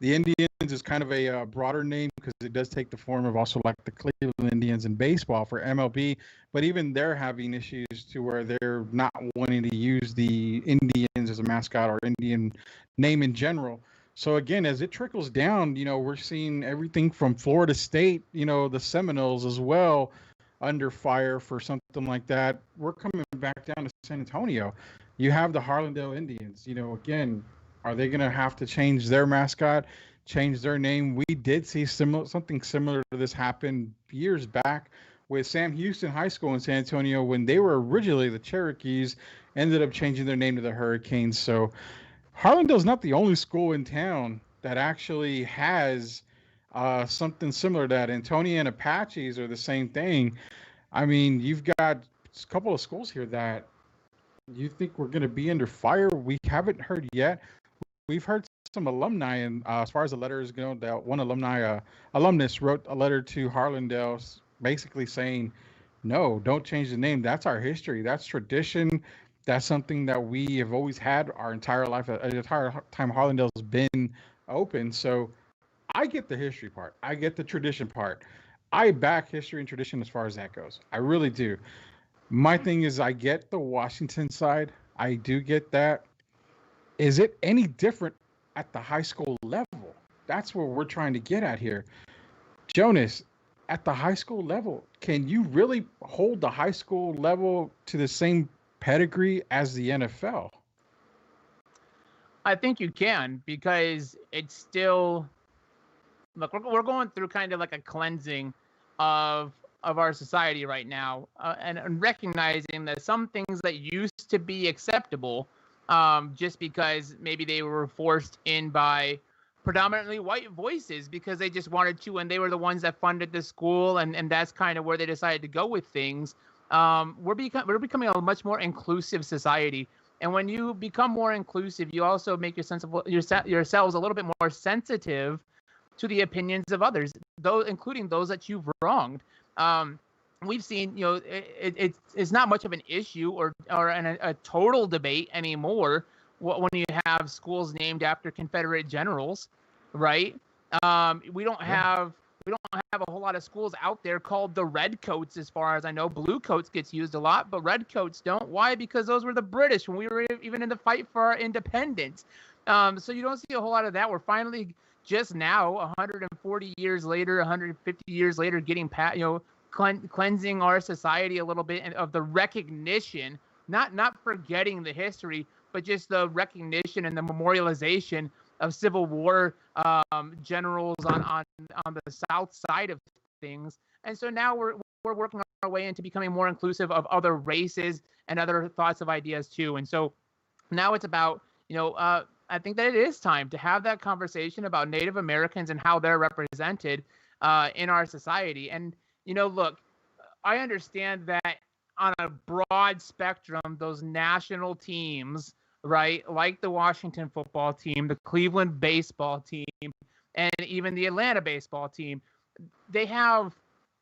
the Indians is kind of a broader name because it does take the form of also like the Cleveland Indians in baseball for MLB, but even they're having issues to where they're not wanting to use the Indians as a mascot or Indian name in general. So again, as it trickles down, we're seeing everything from Florida State, the Seminoles as well, under fire for something like that. We're coming back down to San Antonio. You have the Harlandale Indians. Again, are they going to have to change their mascot, change their name? We did see something similar to this happen years back with Sam Houston High School in San Antonio when they were originally the Cherokees, ended up changing their name to the Hurricanes. So Harlandale's not the only school in town that actually has something similar to that. Antonian Apaches are the same thing. I mean, you've got a couple of schools here that you think we're going to be under fire. We haven't heard yet. We've heard some alumni, and as far as the letters go, that one alumnus wrote a letter to Harlandale basically saying, no, don't change the name. That's our history. That's tradition. That's something that we have always had our entire life, the entire time Harlandale's been open. So I get the history part. I get the tradition part. I back history and tradition as far as that goes. I really do. My thing is I get the Washington side. I do get that. Is it any different at the high school level? That's what we're trying to get at here. Jonas, at the high school level, can you really hold the high school level to the same pedigree as the NFL? I think you can, because it's still, look, we're going through kind of like a cleansing of our society right now, and recognizing that some things that used to be acceptable, just because maybe they were forced in by predominantly white voices because they just wanted to, and they were the ones that funded the school, and that's kind of where they decided to go with things. We're becoming a much more inclusive society, and when you become more inclusive, you also make yourselves a little bit more sensitive to the opinions of others, including those that you've wronged. We've seen, it's not much of an issue or a total debate anymore when you have schools named after Confederate generals, right? We don't have a whole lot of schools out there called the Redcoats, as far as I know. Blue Coats gets used a lot, but Redcoats don't. Why? Because those were the British when we were even in the fight for our independence. So you don't see a whole lot of that. We're finally just now, 140 years later, 150 years later, getting cleansing our society a little bit of the recognition, not forgetting the history, but just the recognition and the memorialization of Civil War generals on the south side of things. And so now we're we're working our way into becoming more inclusive of other races and other thoughts of ideas too. And so now it's about, I think that it is time to have that conversation about Native Americans and how they're represented in our society. And, look, I understand that on a broad spectrum, those national teams, right, like the Washington football team, the Cleveland baseball team, and even the Atlanta baseball team, they have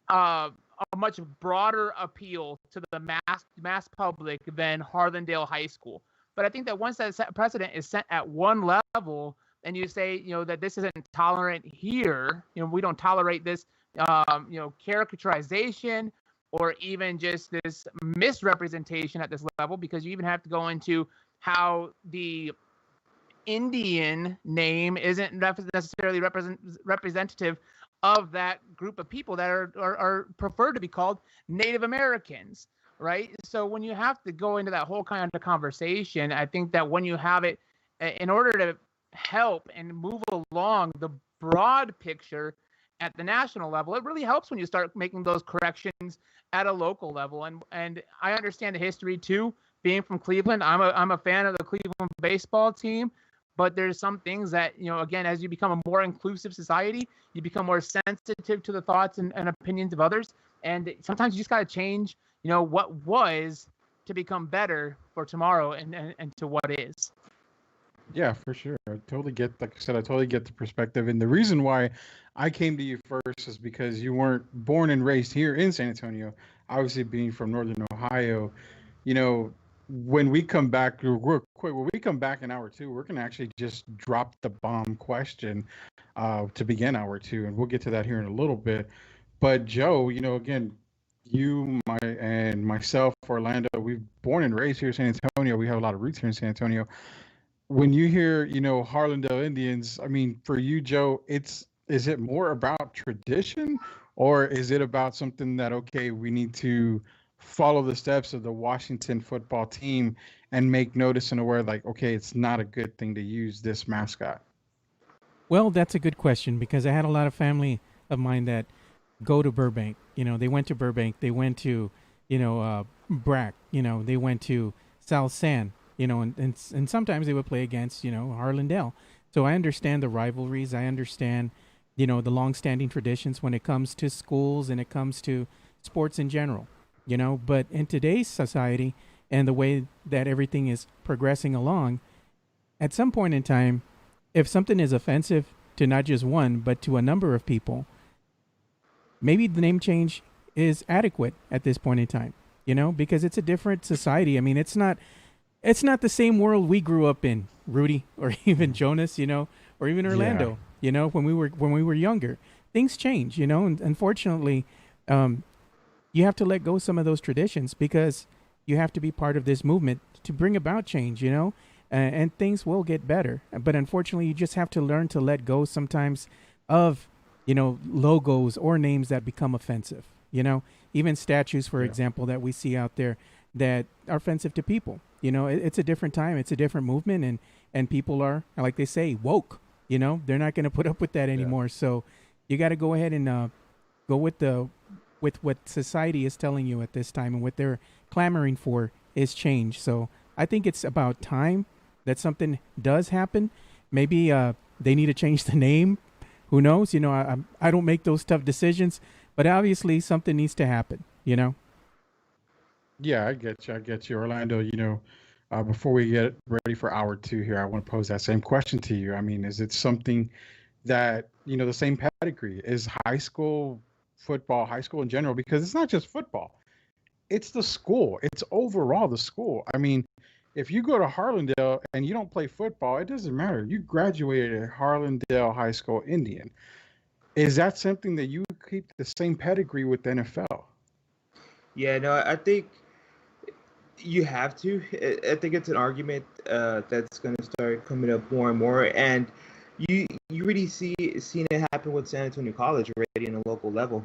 a much broader appeal to the mass public than Harlandale High School. But I think that once that precedent is set at one level, and you say, that this isn't tolerant here, we don't tolerate this, caricaturization or even just this misrepresentation at this level, because you even have to go into how the Indian name isn't necessarily representative of that group of people that are preferred to be called Native Americans, right? So when you have to go into that whole kind of conversation, I think that when you have it, in order to help and move along the broad picture at the national level, it really helps when you start making those corrections at a local level. And I understand the history too. Being from Cleveland, I'm a fan of the Cleveland baseball team. But there's some things that, again, as you become a more inclusive society, you become more sensitive to the thoughts and opinions of others. And sometimes you just got to change, what was to become better for tomorrow and to what is. Yeah, for sure. I totally get, like I said, I totally get the perspective. And the reason why I came to you first is because you weren't born and raised here in San Antonio. Obviously, being from Northern Ohio, when we come back, real quick, when we come back in hour two, we're going to actually just drop the bomb question to begin hour two. And we'll get to that here in a little bit. But Joe, again, you, and myself, Orlando, we've born and raised here in San Antonio. We have a lot of roots here in San Antonio. When you hear, Harlandale Indians, I mean, for you, Joe, is it more about tradition, or is it about something that, okay, we need to follow the steps of the Washington football team and make notice and aware, like, okay, it's not a good thing to use this mascot? Well, that's a good question, because I had a lot of family of mine that go to Burbank. They went to Burbank. They went to, Brack. They went to South San. And sometimes they would play against, Harlandale. So I understand the rivalries. I understand, the long-standing traditions when it comes to schools and it comes to sports in general. But in today's society and the way that everything is progressing along, at some point in time, if something is offensive to not just one, but to a number of people, maybe the name change is adequate at this point in time, because it's a different society. I mean, it's not the same world we grew up in, Rudy, or even Jonas, or even Orlando, when we were younger. Things change, and unfortunately, you have to let go of some of those traditions, because you have to be part of this movement to bring about change, and things will get better. But unfortunately, you just have to learn to let go sometimes of, logos or names that become offensive, even statues, for example, that we see out there that are offensive to people. It's a different time. It's a different movement, and people are, like they say, woke. They're not going to put up with that anymore. Yeah. So you got to go ahead and go with what society is telling you at this time, and what they're clamoring for is change. So I think it's about time that something does happen. Maybe they need to change the name. Who knows? I don't make those tough decisions, but obviously something needs to happen. Yeah, I get you, Orlando. Before we get ready for hour two here, I want to pose that same question to you. I mean, is it something that, the same pedigree is high school football, high school in general? Because it's not just football. It's the school. It's overall the school. I mean, if you go to Harlandale and you don't play football, it doesn't matter. You graduated at Harlandale High School Indian. Is that something that you keep the same pedigree with the NFL? Yeah, no, I think you have to. I think it's an argument that's going to start coming up more and more, and you really seen it happen with San Antonio College already in a local level.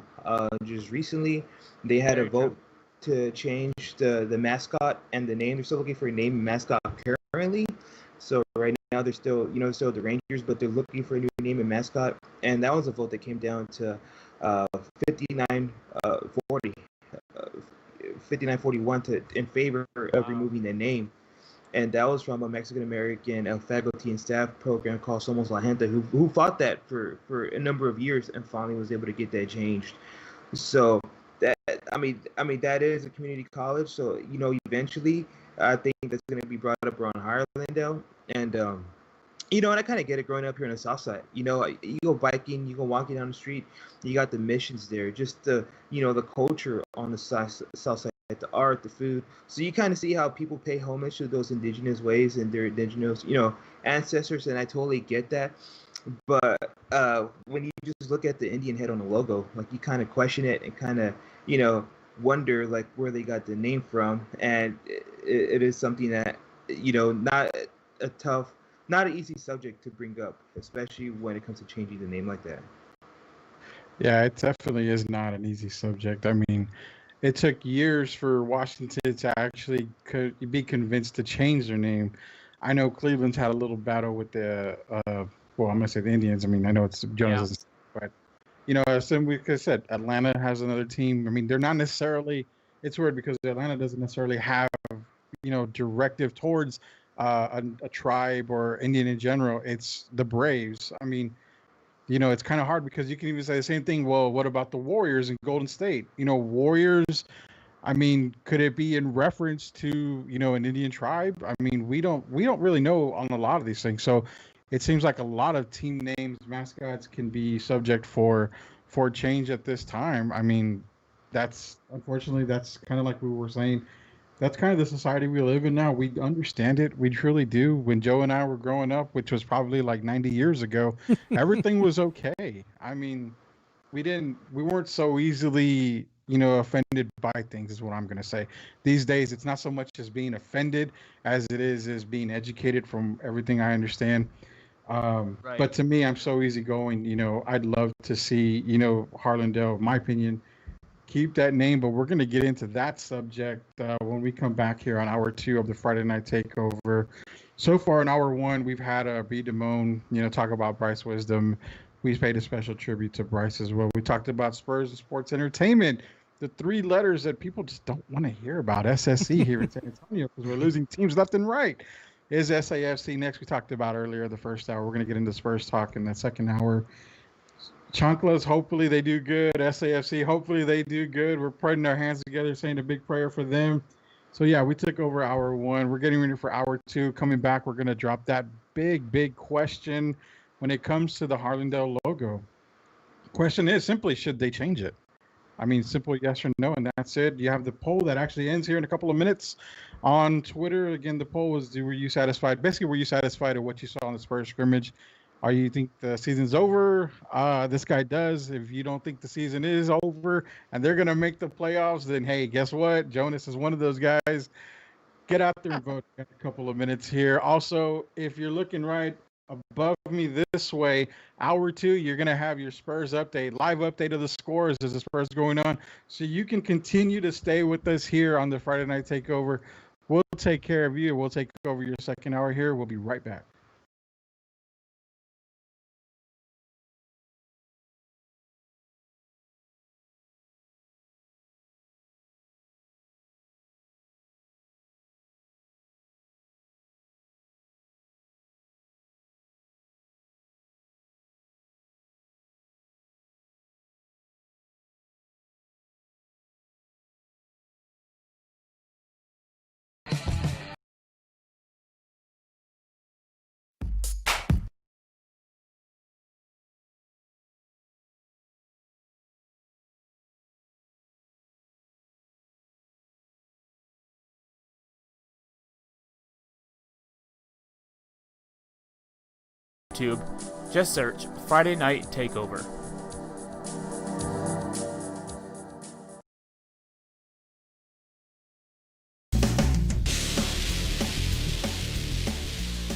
Just recently, they had a vote to change the mascot and the name. They're still looking for a name and mascot currently. So right now they're still still the Rangers, but they're looking for a new name and mascot. And that was a vote that came down to 59-40. 5941 in favor of removing the name. And that was from a Mexican American faculty and staff program called Somos La Gente, who fought that for a number of years and finally was able to get that changed. So that I mean that is a community college. So eventually I think that's going to be brought up around Harlandale, and and I kind of get it growing up here in the South Side. You go biking, you go walking down the street, you got the missions there, just the the culture on the South Side, the art, the food. So you kind of see how people pay homage to those indigenous ways and their indigenous ancestors, and I totally get that. But when you just look at the Indian head on the logo, like you kind of question it and kind of wonder like where they got the name from, and it is something that not an easy subject to bring up, especially when it comes to changing the name like that. Yeah, it definitely is not an easy subject. I mean, it took years for Washington to actually be convinced to change their name. I know Cleveland's had a little battle with the, well, I'm going to say the Indians. I mean, I know it's Jonas, but, as I said, Atlanta has another team. I mean, they're not necessarily, it's weird because Atlanta doesn't necessarily have, directive towards a tribe or Indian in general. It's the Braves. I mean, it's kind of hard because you can even say the same thing. Well, what about the Warriors in Golden State? Warriors, I mean, could it be in reference to, an Indian tribe? I mean, we don't really know on a lot of these things. So it seems like a lot of team names, mascots can be subject for change at this time. I mean, unfortunately, that's kind of like we were saying. That's kind of the society we live in now. We understand it. We truly do. When Joe and I were growing up, which was probably like 90 years ago, everything was okay. I mean, we weren't so easily, offended by things is what I'm going to say. These days, it's not so much as being offended as it is being educated from everything I understand. Right. But to me, I'm so easygoing. I'd love to see, Harlandale, in my opinion, keep that name, but we're going to get into that subject when we come back here on hour 2 of the Friday Night Takeover. So far in hour 1, we've had B. Damone, talk about Bryce Wisdom. We've paid a special tribute to Bryce as well. We talked about Spurs and sports entertainment, the 3 letters that people just don't want to hear about, SSC here in San Antonio, because we're losing teams left and right. Is SAFC next? We talked about earlier the first hour. We're going to get into Spurs talk in the second hour. Chanclas, hopefully they do good. SAFC, hopefully they do good. We're putting our hands together, saying a big prayer for them. So, yeah, we took over hour 1. We're getting ready for hour 2. Coming back, we're going to drop that big question when it comes to the Harlandale logo. The question is simply, should they change it? I mean, simple yes or no, and that's it. You have the poll that actually ends here in a couple of minutes on Twitter. Again, the poll was, were you satisfied? Basically, were you satisfied with what you saw in the Spurs scrimmage? Or you think the season's over? This guy does. If you don't think the season is over and they're going to make the playoffs, then, hey, guess what? Jonas is one of those guys. Get out there and vote. Got a couple of minutes here. Also, if you're looking right above me this way, hour 2, you're going to have your Spurs update, live update of the scores as the Spurs going on. So you can continue to stay with us here on the Friday Night Takeover. We'll take care of you. We'll take over your second hour here. We'll be right back. YouTube, just search Friday Night Takeover.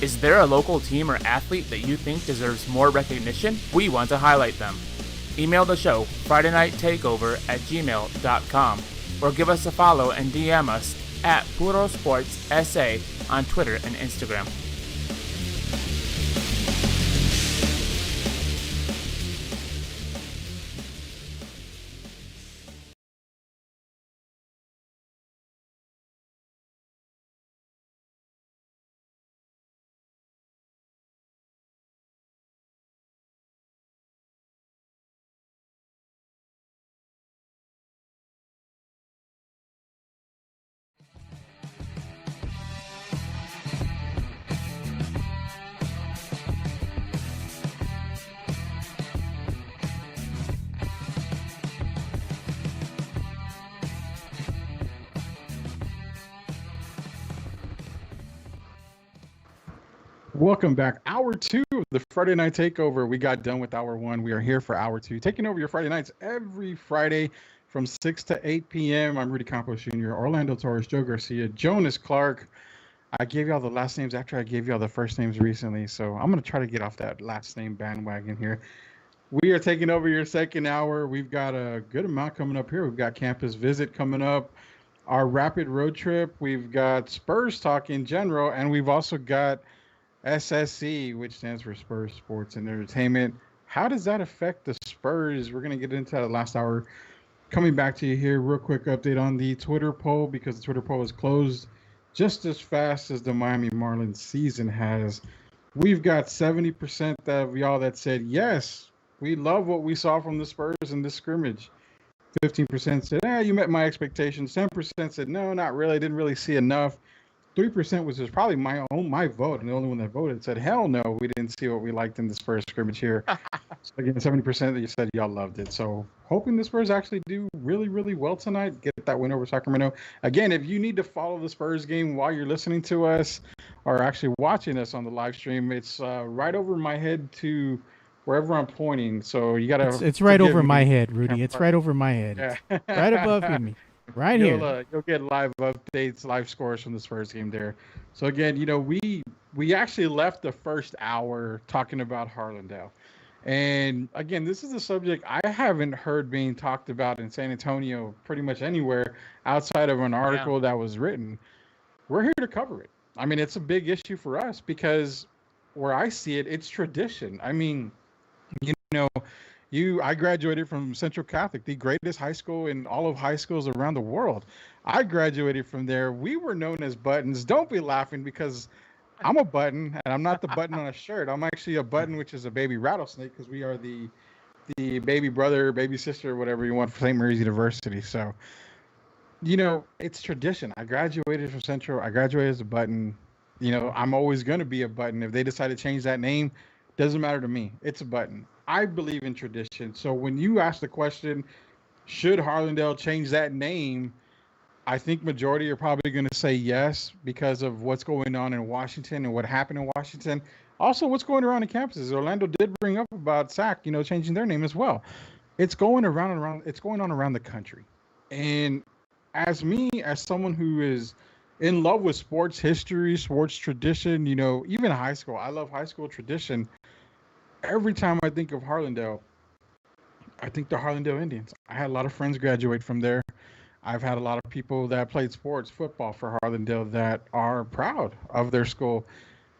Is there a local team or athlete that you think deserves more recognition? We want to highlight them. Email the show FridayNightTakeover@gmail.com or give us a follow and DM us at Puro Sports SA on Twitter and Instagram. Welcome back. Hour 2 of the Friday Night Takeover. We got done with hour 1. We are here for hour 2, taking over your Friday nights every Friday from 6 to 8 p.m. I'm Rudy Campos Jr., Orlando Torres, Joe Garcia, Jonas Clark. I gave y'all the last names after I gave y'all the first names recently, so I'm going to try to get off that last name bandwagon here. We are taking over your second hour. We've got a good amount coming up here. We've got Campus Visit coming up, our Rapid Road Trip. We've got Spurs Talk in general, and we've also got SSE, which stands for Spurs Sports and Entertainment. How does that affect the Spurs? We're going to get into that last hour. Coming back to you here, real quick update on the Twitter poll, because the Twitter poll is closed just as fast as the Miami Marlins season has. We've got 70% of y'all that said, yes, we love what we saw from the Spurs in this scrimmage. 15% said, you met my expectations. 10% said, no, not really. Didn't really see enough. 3% was just probably my vote, and the only one that voted said, hell no, we didn't see what we liked in the Spurs scrimmage here. So again, 70% that you said y'all loved it. So hoping the Spurs actually do really, really well tonight, get that win over Sacramento. Again, if you need to follow the Spurs game while you're listening to us or actually watching us on the live stream, it's right over my head to wherever I'm pointing. So you got to... It's right over my head, Rudy. It's right over my head. Yeah. Right above me. Right here. You'll get live updates, live scores from the Spurs game there. So again, we actually left the first hour talking about Harlandale. And again, this is a subject I haven't heard being talked about in San Antonio pretty much anywhere outside of an article that was written. We're here to cover it. I mean, it's a big issue for us because where I see it, it's tradition. I mean, I graduated from Central Catholic, the greatest high school in all of high schools around the world. I graduated from there. We were known as Buttons. Don't be laughing because I'm a button, and I'm not the button on a shirt. I'm actually a button, which is a baby rattlesnake, because we are the baby brother, baby sister, whatever you want for St. Mary's University. So, it's tradition. I graduated from Central. I graduated as a button. I'm always going to be a button. If they decide to change that name, doesn't matter to me. It's a button. I believe in tradition. So when you ask the question, should Harlandale change that name? I think majority are probably going to say yes because of what's going on in Washington and what happened in Washington. Also, what's going around in campuses. Orlando did bring up about SAC, changing their name as well. It's going around and around. It's going on around the country. And as someone who is in love with sports history, sports tradition, even high school, I love high school tradition. Every time I think of Harlandale, I think the Harlandale Indians. I had a lot of friends graduate from there. I've had a lot of people that played sports, football for Harlandale that are proud of their school.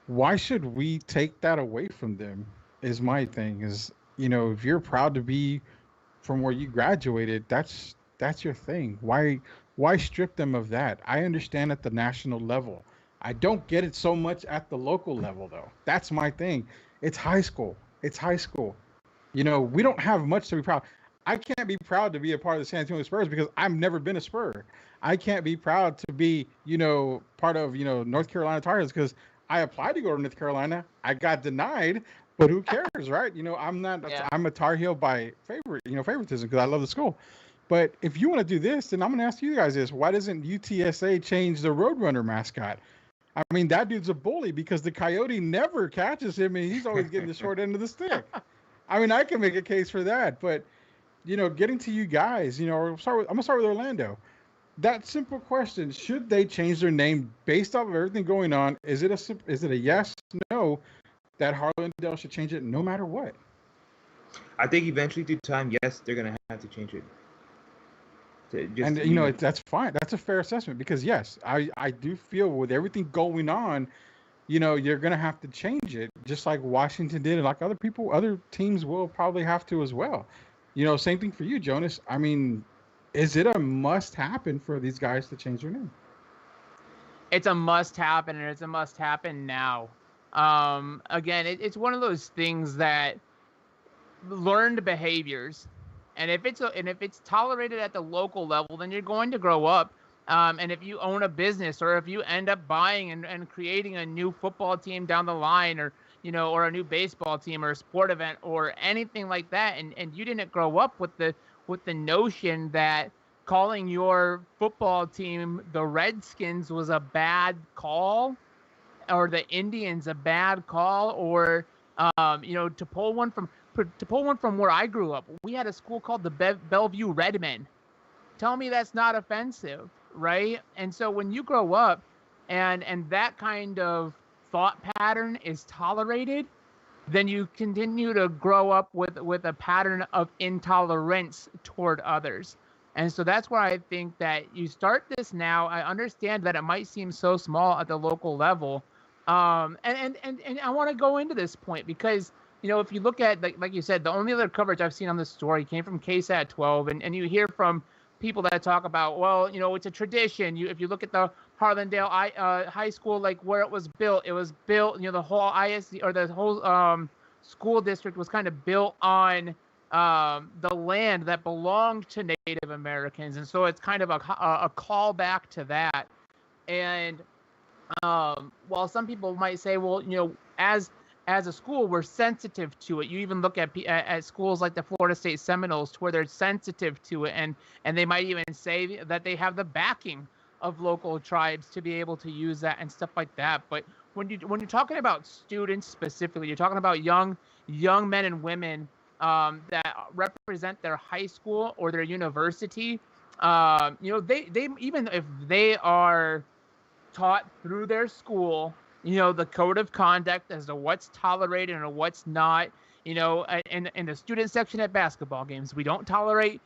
Why should we take that away from them is my thing. If you're proud to be from where you graduated, that's your thing. Why strip them of that? I understand at the national level. I don't get it so much at the local level, though. That's my thing. It's high school. It's high school. We don't have much to be proud. I can't be proud to be a part of the San Antonio Spurs because I've never been a Spur. I can't be proud to be, part of, North Carolina Tar Heels because I applied to go to North Carolina. I got denied, but who cares, right? I'm a Tar Heel by favoritism because I love the school. But if you want to do this, then I'm going to ask you guys this. Why doesn't UTSA change the Roadrunner mascot? I mean, that dude's a bully because the coyote never catches him and he's always getting the short end of the stick. I mean, I can make a case for that. But, getting to you guys, I'm going to start with Orlando. That simple question, should they change their name based off of everything going on? Is it a yes, no, that Harlandale should change it no matter what? I think eventually through time, yes, they're going to have to change it. That's fine. That's a fair assessment because yes, I do feel with everything going on, you're going to have to change it just like Washington did and like other teams will probably have to as well. Same thing for you, Jonas. I mean, is it a must happen for these guys to change their name? It's a must happen and it's a must happen now. Again, it's one of those things that learned behaviors. And if it's tolerated at the local level, then you're going to grow up. And if you own a business or if you end up buying and creating a new football team down the line or a new baseball team or a sport event or anything like that, and you didn't grow up with the notion that calling your football team the Redskins was a bad call, the Indians a bad call, or to pull one from where I grew up. We had a school called the Bellevue Redmen. Tell me that's not offensive, right? And so when you grow up and that kind of thought pattern is tolerated, then you continue to grow up with a pattern of intolerance toward others. And so that's why I think that you start this now. I understand that it might seem so small at the local level. And I want to go into this point because, if you look at, like you said, the only other coverage I've seen on this story came from KSAT 12, and you hear from people that talk about, well, it's a tradition. If you look at the Harlandale High School, like where it was built, the whole ISD or the whole school district was kind of built on the land that belonged to Native Americans, and so it's kind of a callback to that. And while some people might say, well, as a school, we're sensitive to it. You even look at schools like the Florida State Seminoles, to where they're sensitive to it, and they might even say that they have the backing of local tribes to be able to use that and stuff like that. But when you're talking about students specifically, you're talking about young men and women that represent their high school or their university. They even if they are taught through their school, the code of conduct as to what's tolerated and what's not. In the student section at basketball games, we don't tolerate,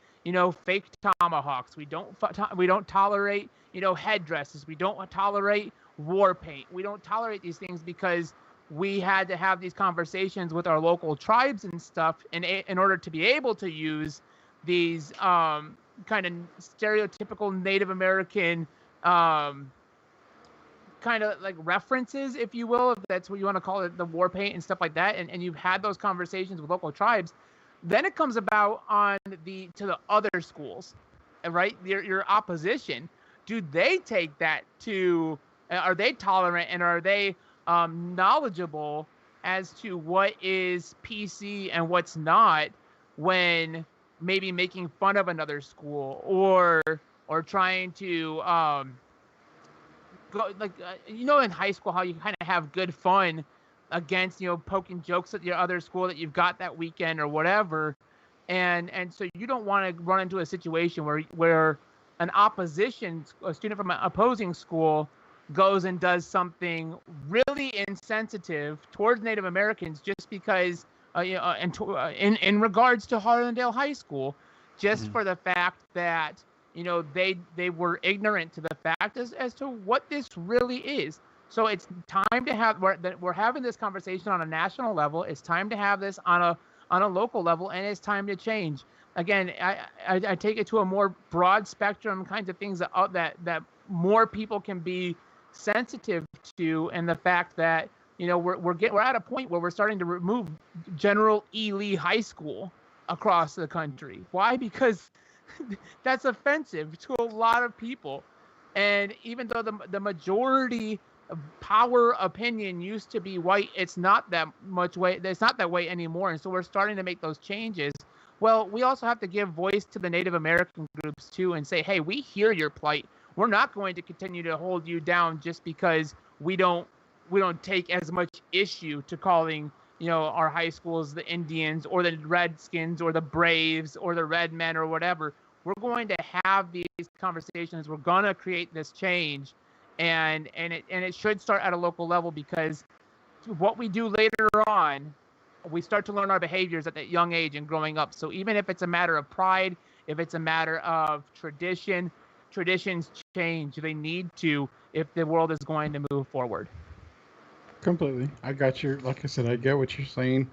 fake tomahawks. We don't tolerate, headdresses. We don't tolerate war paint. We don't tolerate these things because we had to have these conversations with our local tribes and stuff in order to be able to use these kind of stereotypical Native American kind of like references, if you will, if that's what you want to call it, the war paint and stuff like that, and you've had those conversations with local tribes. Then it comes about to the other schools, right? Your opposition. Do they take that to? Are they tolerant and are they knowledgeable as to what is PC and what's not, when maybe making fun of another school or trying to go, like in high school how you kind of have good fun against poking jokes at your other school that you've got that weekend or whatever, and so you don't want to run into a situation where a student from an opposing school goes and does something really insensitive towards Native Americans just because in regards to Harlandale High School, just for the fact that they were ignorant to the fact as to what this really is. So it's time to have we're having this conversation on a national level. It's time to have this on a local level, and it's time to change. Again, I take it to a more broad spectrum kinds of things that more people can be sensitive to, and the fact that we're at a point where we're starting to remove General E. Lee High School across the country. Why? Because that's offensive to a lot of people. And even though the majority of power opinion used to be white, it's not that much way. It's not that way anymore. And so we're starting to make those changes. Well, we also have to give voice to the Native American groups too, and say, hey, we hear your plight. We're not going to continue to hold you down just because we don't take as much issue to calling our high schools the Indians or the Redskins or the Braves or the Red Men or whatever. We're going to have these conversations. We're going to create this change, and it should start at a local level, because what we do later on, we start to learn our behaviors at that young age and growing up. So even if it's a matter of pride, if it's a matter of tradition, traditions change. They need to, if the world is going to move forward. Completely. I got like I said, I get what you're saying.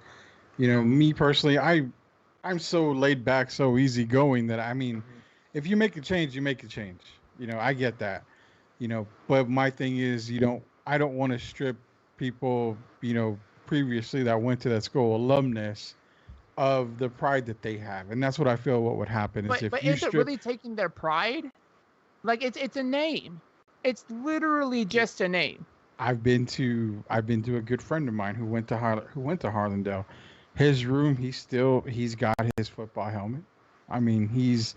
Me personally, I'm so laid back, so easygoing that, I mean, if you make a change, you make a change. I get that. But my thing is, I don't want to strip people, previously that went to that school, alumnus, of the pride that they have. And that's what I feel what would happen is, but is it really taking their pride? Like, it's a name. It's literally just a name. I've been to a good friend of mine who went to Harlandale. His room, he's got his football helmet. I mean, he's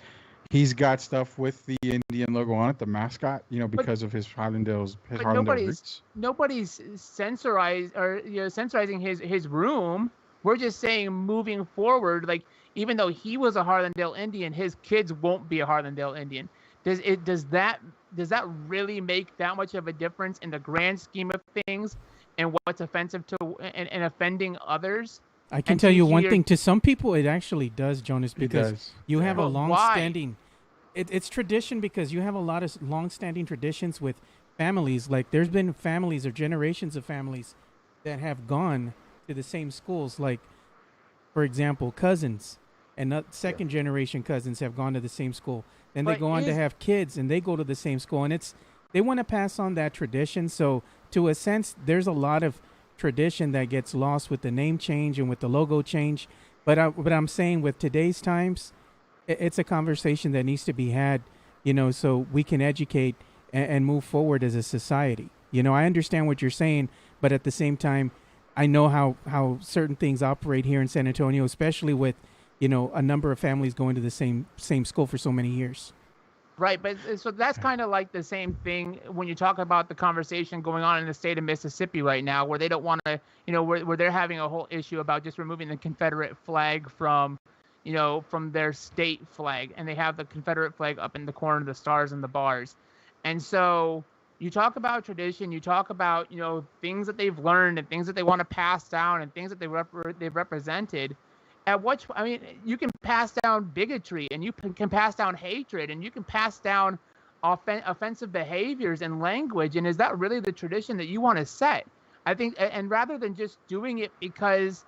He's got stuff with the Indian logo on it, the mascot, because of his Harlandale roots. Nobody's censorizing his room. We're just saying moving forward, like even though he was a Harlandale Indian, his kids won't be a Harlandale Indian. Does that really make that much of a difference in the grand scheme of things and what's offensive to and offending others? I can tell you one thing. To some people, it actually does, Jonas, because you have a long-standing. It's tradition because you have a lot of long-standing traditions with families. Like there's been families or generations of families that have gone to the same schools. Like, for example, cousins and second-generation cousins have gone to the same school. Then they go on to have kids, and they go to the same school. And they want to pass on that tradition. So, to a sense, there's a lot of tradition that gets lost with the name change and with the logo change. But I'm saying with today's times, it's a conversation that needs to be had, so we can educate and move forward as a society. I understand what you're saying, but at the same time, I know how certain things operate here in San Antonio, especially with, a number of families going to the same school for so many years. Right, but so that's kind of like the same thing when you talk about the conversation going on in the state of Mississippi right now, where they don't want to, where they're having a whole issue about just removing the Confederate flag from their state flag, and they have the Confederate flag up in the corner of the stars and the bars. And so you talk about tradition, you talk about, things that they've learned and things that they want to pass down and things that they've represented. You can pass down bigotry, and you can pass down hatred, and you can pass down offensive behaviors and language. And is that really the tradition that you want to set? I think, and rather than just doing it because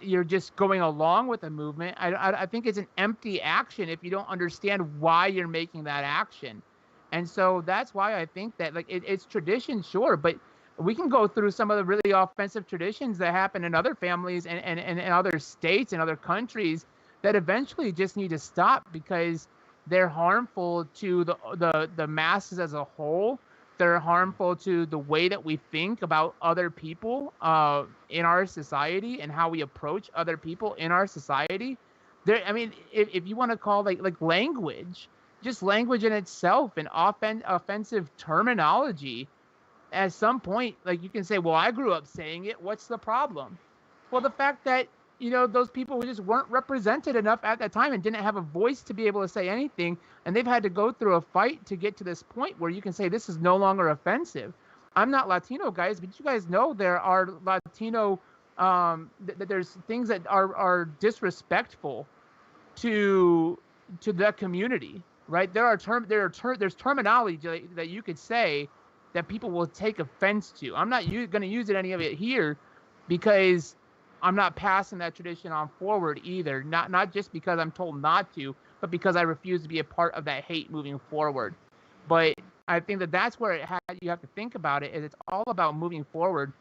you're just going along with the movement, I think it's an empty action if you don't understand why you're making that action. And so that's why I think that it's tradition, sure, but we can go through some of the really offensive traditions that happen in other families and other states and other countries that eventually just need to stop because they're harmful to the masses as a whole. They're harmful to the way that we think about other people in our society and how we approach other people in our society. If you want to call like language, just language in itself and offensive terminology, at some point, you can say, well, I grew up saying it. What's the problem? Well, the fact that, those people just weren't represented enough at that time and didn't have a voice to be able to say anything. And they've had to go through a fight to get to this point where you can say this is no longer offensive. I'm not Latino, guys, but you guys know there are Latino, there's things that are disrespectful to that community, right? There's terminology that you could say that people will take offense to. I'm not going to use any of it here because I'm not passing that tradition on forward either. Not just because I'm told not to, but because I refuse to be a part of that hate moving forward. But I think that's where you have to think about it. Is it's all about moving forward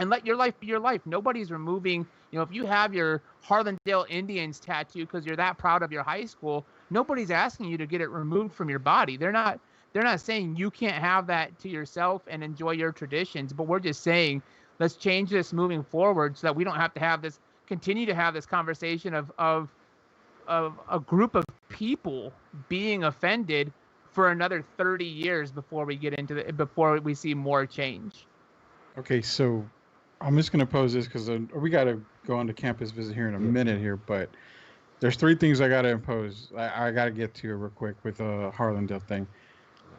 and let your life be your life. Nobody's removing, if you have your Harlandale Indians tattoo because you're that proud of your high school, nobody's asking you to get it removed from your body. They're not saying you can't have that to yourself and enjoy your traditions, but we're just saying let's change this moving forward so that we don't have to continue to have this conversation of a group of people being offended for another 30 years before we see more change. Okay, so I'm just going to pose this because we got to go on to campus visit here in a minute here, but there's three things I got to impose. I got to get to it real quick with the Harlandale thing.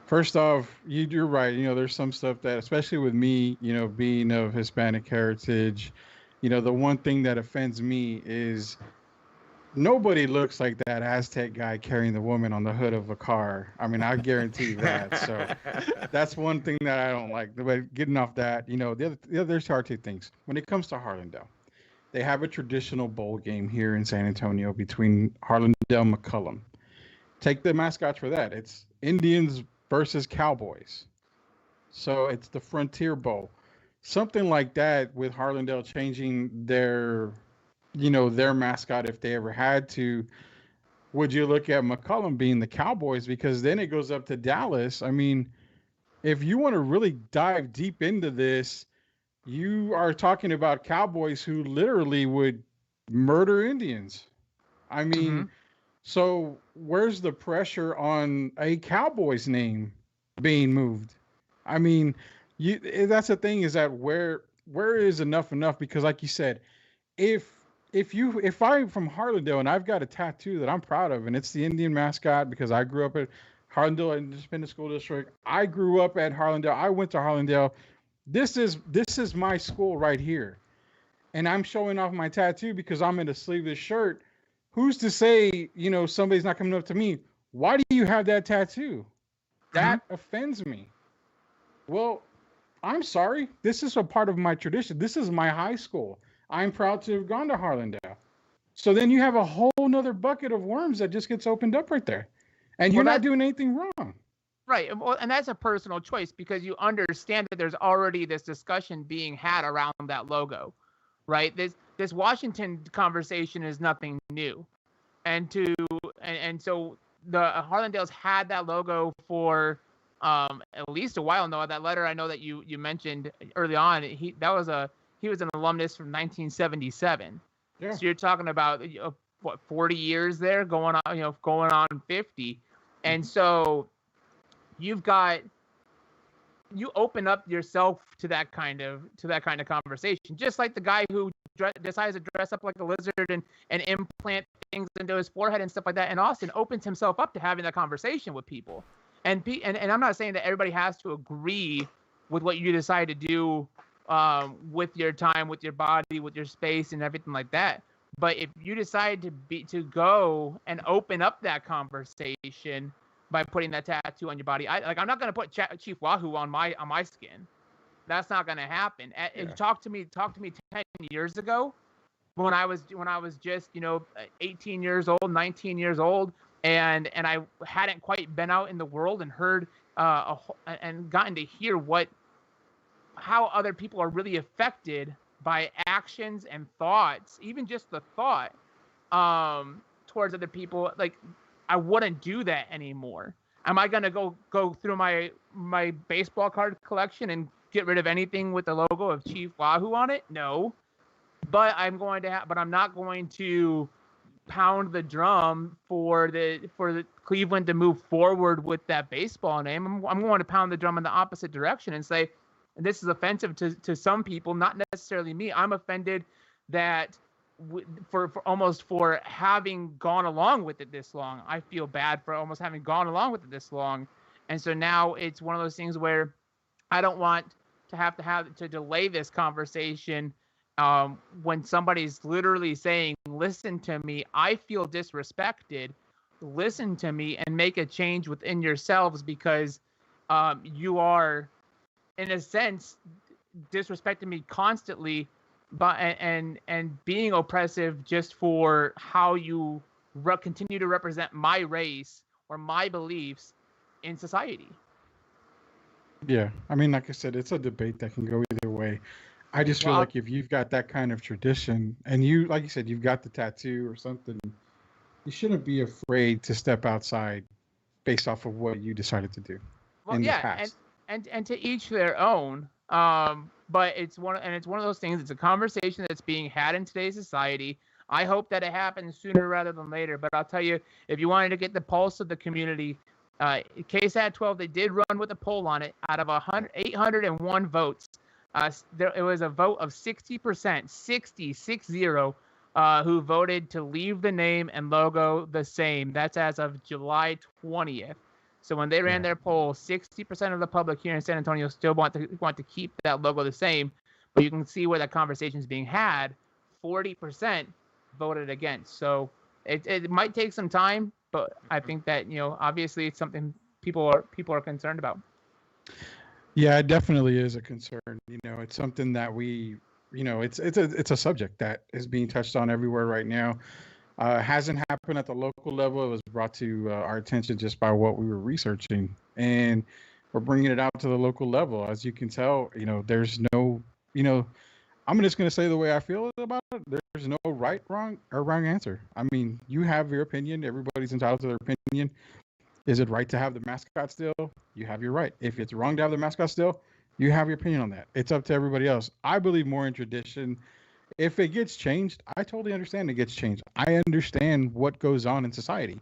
First off, you're right. There's some stuff that, especially with me, being of Hispanic heritage, the one thing that offends me is nobody looks like that Aztec guy carrying the woman on the hood of a car. I mean, I guarantee that. So that's one thing that I don't like. But getting off that, there's two things. When it comes to Harlandale, they have a traditional bowl game here in San Antonio between Harlandale and McCullum. Take the mascots for that. It's Indians versus Cowboys. So it's the Frontier Bowl. Something like that with Harlandale changing their mascot if they ever had to. Would you look at McCullum being the Cowboys? Because then it goes up to Dallas. I mean, if you want to really dive deep into this, you are talking about Cowboys who literally would murder Indians. I mean, so where's the pressure on a Cowboys name being moved? I mean, that's the thing, is that where is enough? Because like you said, if I'm from Harlandale and I've got a tattoo that I'm proud of, and it's the Indian mascot because I grew up at Harlandale Independent School District. I grew up at Harlandale. I went to Harlandale. This is my school right here. And I'm showing off my tattoo because I'm in a sleeveless shirt. Who's to say, somebody's not coming up to me? Why do you have that tattoo? That offends me. Well, I'm sorry. This is a part of my tradition. This is my high school. I'm proud to have gone to Harlandale. So then you have a whole nother bucket of worms that just gets opened up right there. And you're not doing anything wrong. Right. Well, and that's a personal choice because you understand that there's already this discussion being had around that logo, right? This Washington conversation is nothing new. And so the Harlandale's had that logo for at least a while now. That letter I know that you mentioned early on, he was an alumnus from 1977. Yeah. So you're talking about 40 years there, going on 50. And so you open up yourself to that kind of conversation, just like the guy who decides to dress up like a lizard and implant things into his forehead and stuff like that. And Austin opens himself up to having that conversation with people. And I'm not saying that everybody has to agree with what you decide to do with your time, with your body, with your space, and everything like that. But if you decide to go and open up that conversation by putting that tattoo on your body, I'm not going to put Chief Wahoo on my skin. That's not going to happen. Yeah. Talk to me 10 years ago when I was just 18 years old, 19 years old, and I hadn't quite been out in the world and heard and gotten to hear how other people are really affected by actions and thoughts, even just the thought towards other people. Like, I wouldn't do that anymore. Am I going to go through my baseball card collection and get rid of anything with the logo of Chief Wahoo on it? No. But I'm not going to pound the drum for the Cleveland to move forward with that baseball name. I'm going to pound the drum in the opposite direction and say, and this is offensive to some people, not necessarily me. I'm offended that for having gone along with it this long. I feel bad for almost having gone along with it this long. And so now it's one of those things where I don't want to have to delay this conversation when somebody's literally saying, listen to me, I feel disrespected, listen to me and make a change within yourselves because you are, in a sense, disrespecting me constantly, but and being oppressive just for how you continue to represent my race or my beliefs in society. Yeah, I mean, like I said, it's a debate that can go either way. I just feel like if you've got that kind of tradition and you, like you said, you've got the tattoo or something, you shouldn't be afraid to step outside based off of what you decided to do in the past. And to each their own. But it's one of those things. It's a conversation that's being had in today's society. I hope that it happens sooner rather than later. But I'll tell you, if you wanted to get the pulse of the community, KSAT 12, they did run with a poll on it. Out of 801 votes, it was a vote of 60%, 60, who voted to leave the name and logo the same. That's as of July 20th. So when they ran their poll, 60% of the public here in San Antonio still want to keep that logo the same. But you can see where that conversation is being had. 40% voted against. So it might take some time, but I think that obviously it's something people are concerned about. Yeah, it definitely is a concern. It's something that we, it's a subject that is being touched on everywhere right now. Hasn't happened at the local level. It was brought to our attention just by what we were researching, and we're bringing it out to the local level. As you can tell, there's no, I'm just going to say the way I feel about it. There's no right, wrong, or wrong answer. I mean, you have your opinion. Everybody's entitled to their opinion. Is it right to have the mascot still? You have your right. If it's wrong to have the mascot still, you have your opinion on that. It's up to everybody else. I believe more in tradition. If it gets changed, I totally understand it gets changed. I understand what goes on in society.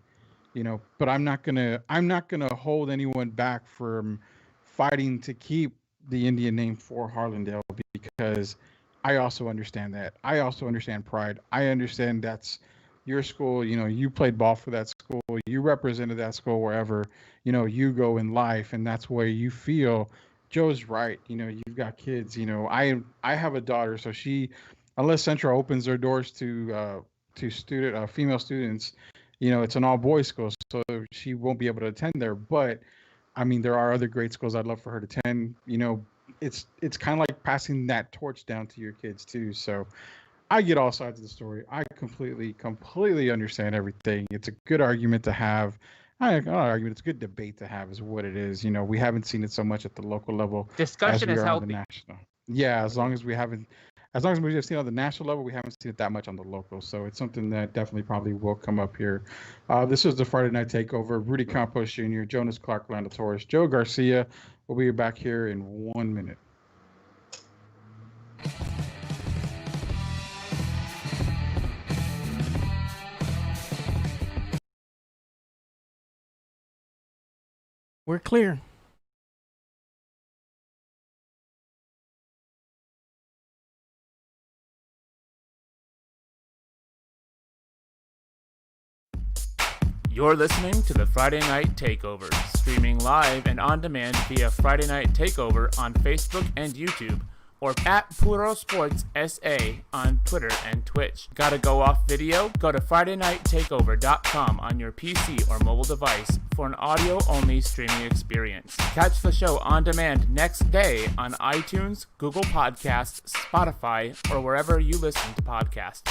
But I'm not gonna hold anyone back from fighting to keep the Indian name for Harlandale, because I also understand that. I also understand pride. I understand that's your school. You played ball for that school. You represented that school wherever you go in life, and that's where you feel. Joe's right. You've got kids. I have a daughter, so unless Central opens their doors to female students, it's an all boys school, so she won't be able to attend there. But I mean, there are other great schools I'd love for her to attend. It's kind of like passing that torch down to your kids too. So I get all sides of the story. I completely understand everything. It's a good argument to have. Not argument. It's a good debate to have, is what it is. We haven't seen it so much at the local level as Discussion we is are on the healthy. national. Yeah, as long as we have seen it on the national level, we haven't seen it that much on the local. So it's something that definitely probably will come up here. This is the Friday Night Takeover. Rudy Campos Jr., Jonas Clark, Orlando Torres, Joe Garcia. We'll be back here in 1 minute. We're clear. You're listening to the Friday Night Takeover, streaming live and on demand via Friday Night Takeover on Facebook and YouTube, or at Puro Sports SA on Twitter and Twitch. Gotta go off video? Go to FridayNightTakeover.com on your PC or mobile device for an audio-only streaming experience. Catch the show on demand next day on iTunes, Google Podcasts, Spotify, or wherever you listen to podcasts.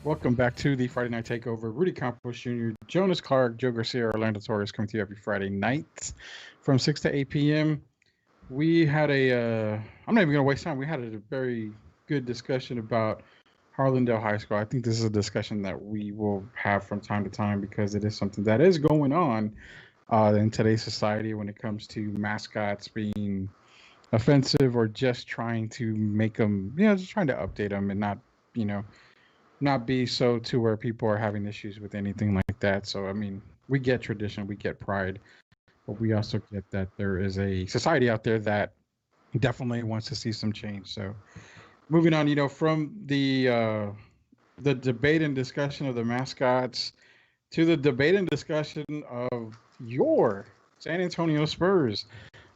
Welcome back to the Friday Night Takeover. Rudy Campos Jr., Jonas Clark, Joe Garcia, Orlando Torres coming to you every Friday night from 6 to 8 p.m. We had I'm not even going to waste time. We had a very good discussion about Harlandale High School. I think this is a discussion that we will have from time to time because it is something that is going on in today's society when it comes to mascots being offensive or just trying to make them, just trying to update them and not be so to where people are having issues with anything like that. So, I mean, we get tradition, we get pride, but we also get that there is a society out there that definitely wants to see some change. So, moving on, from the debate and discussion of the mascots to the debate and discussion of your San Antonio Spurs,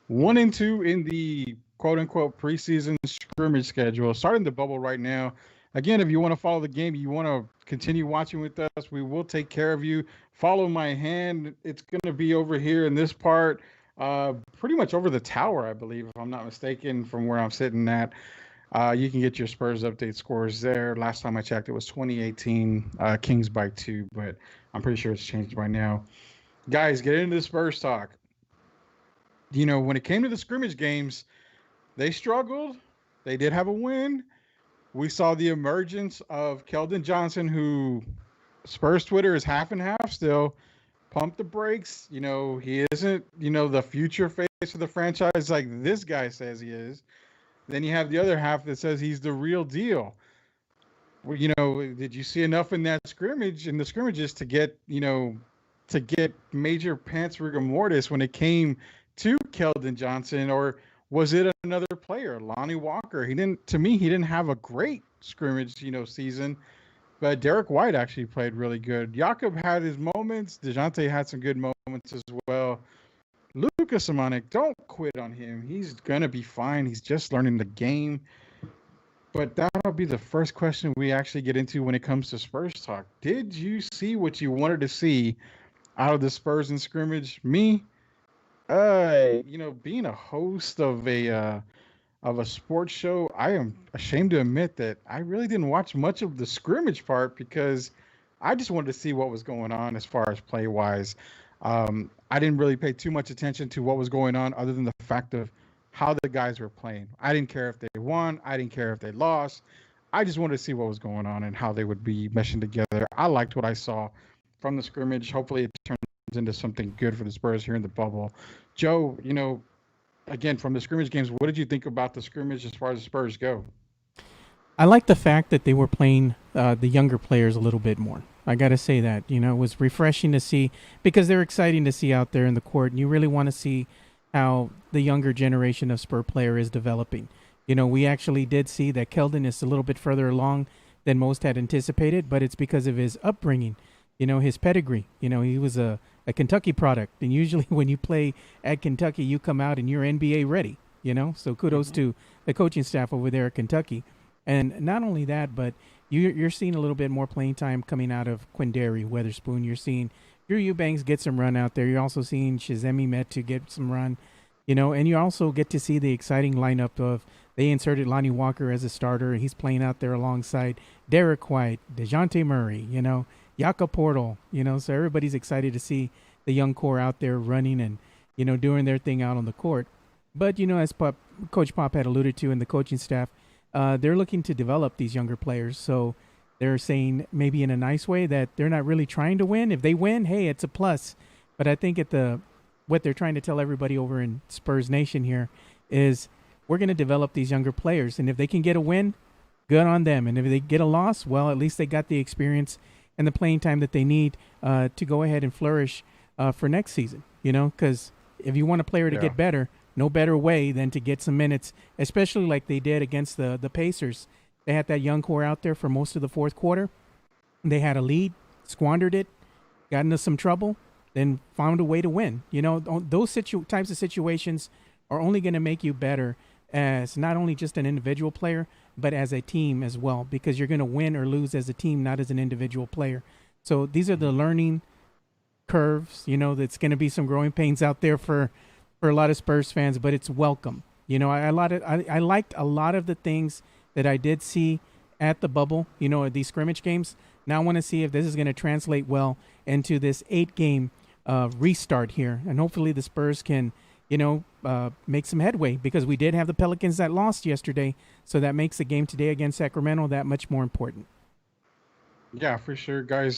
1-2 in the quote unquote preseason scrimmage schedule, starting the bubble right now. Again, if you want to follow the game, you want to continue watching with us, we will take care of you. Follow my hand. It's going to be over here in this part, pretty much over the tower, I believe, if I'm not mistaken, from where I'm sitting at. You can get your Spurs update scores there. Last time I checked, it was 2018 Kings by 2, but I'm pretty sure it's changed by now. Guys, get into the Spurs talk. You know, when it came to the scrimmage games, they struggled. They did have a win. We saw the emergence of Keldon Johnson, who Spurs Twitter is half and half still. Pump the brakes. You know, he isn't, the future face of the franchise like this guy says he is. Then you have the other half that says he's the real deal. Well, did you see enough in the scrimmages to get, major pants rigor mortis when it came to Keldon Johnson, or was it another player, Lonnie Walker? He didn't have a great scrimmage, season, but Derek White actually played really good. Jakob had his moments. DeJounte had some good moments as well. Lucas Simonik, don't quit on him. He's going to be fine. He's just learning the game. But that'll be the first question we actually get into when it comes to Spurs talk. Did you see what you wanted to see out of the Spurs in scrimmage? Me, being a host of a sports show, I am ashamed to admit that I really didn't watch much of the scrimmage part because I just wanted to see what was going on as far as play-wise. I didn't really pay too much attention to what was going on other than the fact of how the guys were playing. I didn't care if they won. I didn't care if they lost. I just wanted to see what was going on and how they would be meshing together. I liked what I saw from the scrimmage. Hopefully it turns into something good for the Spurs here in the bubble. Joe, again, from the scrimmage games, what did you think about the scrimmage as far as the Spurs go? I like the fact that they were playing the younger players a little bit more. I got to say that, it was refreshing to see because they're exciting to see out there in the court. And you really want to see how the younger generation of Spur player is developing. We actually did see that Keldon is a little bit further along than most had anticipated, but it's because of his upbringing, his pedigree. He was a Kentucky product. And usually when you play at Kentucky, you come out and you're NBA ready, So kudos to the coaching staff over there at Kentucky. And not only that, but you're seeing a little bit more playing time coming out of Quindary, Weatherspoon. You're seeing Drew Eubanks get some run out there. You're also seeing Shizemi Metu get some run, and you also get to see the exciting lineup of they inserted Lonnie Walker as a starter, and he's playing out there alongside Derek White, DeJounte Murray, Jakob Portal, so everybody's excited to see the young core out there running and, doing their thing out on the court. But, as Coach Pop had alluded to and the coaching staff, they're looking to develop these younger players. So they're saying maybe in a nice way that they're not really trying to win. If they win, hey, it's a plus. But I think what they're trying to tell everybody over in Spurs Nation here is we're going to develop these younger players. And if they can get a win, good on them. And if they get a loss, well, at least they got the experience and the playing time that they need to go ahead and flourish for next season. Because if you want a player to get better, no better way than to get some minutes, especially like they did against the Pacers. They had that young core out there for most of the fourth quarter. They had a lead, squandered it, got into some trouble, then found a way to win. Those types of situations are only going to make you better as not only just an individual player, but as a team as well, because you're going to win or lose as a team, not as an individual player. So these are the learning curves. That's going to be some growing pains out there for a lot of Spurs fans, but it's welcome. I liked a lot of the things that I did see at the bubble, these scrimmage games. Now I want to see if this is going to translate well into this 8-game restart here. And hopefully the Spurs can, make some headway because we did have the Pelicans that lost yesterday. So that makes the game today against Sacramento that much more important. Yeah, for sure, guys.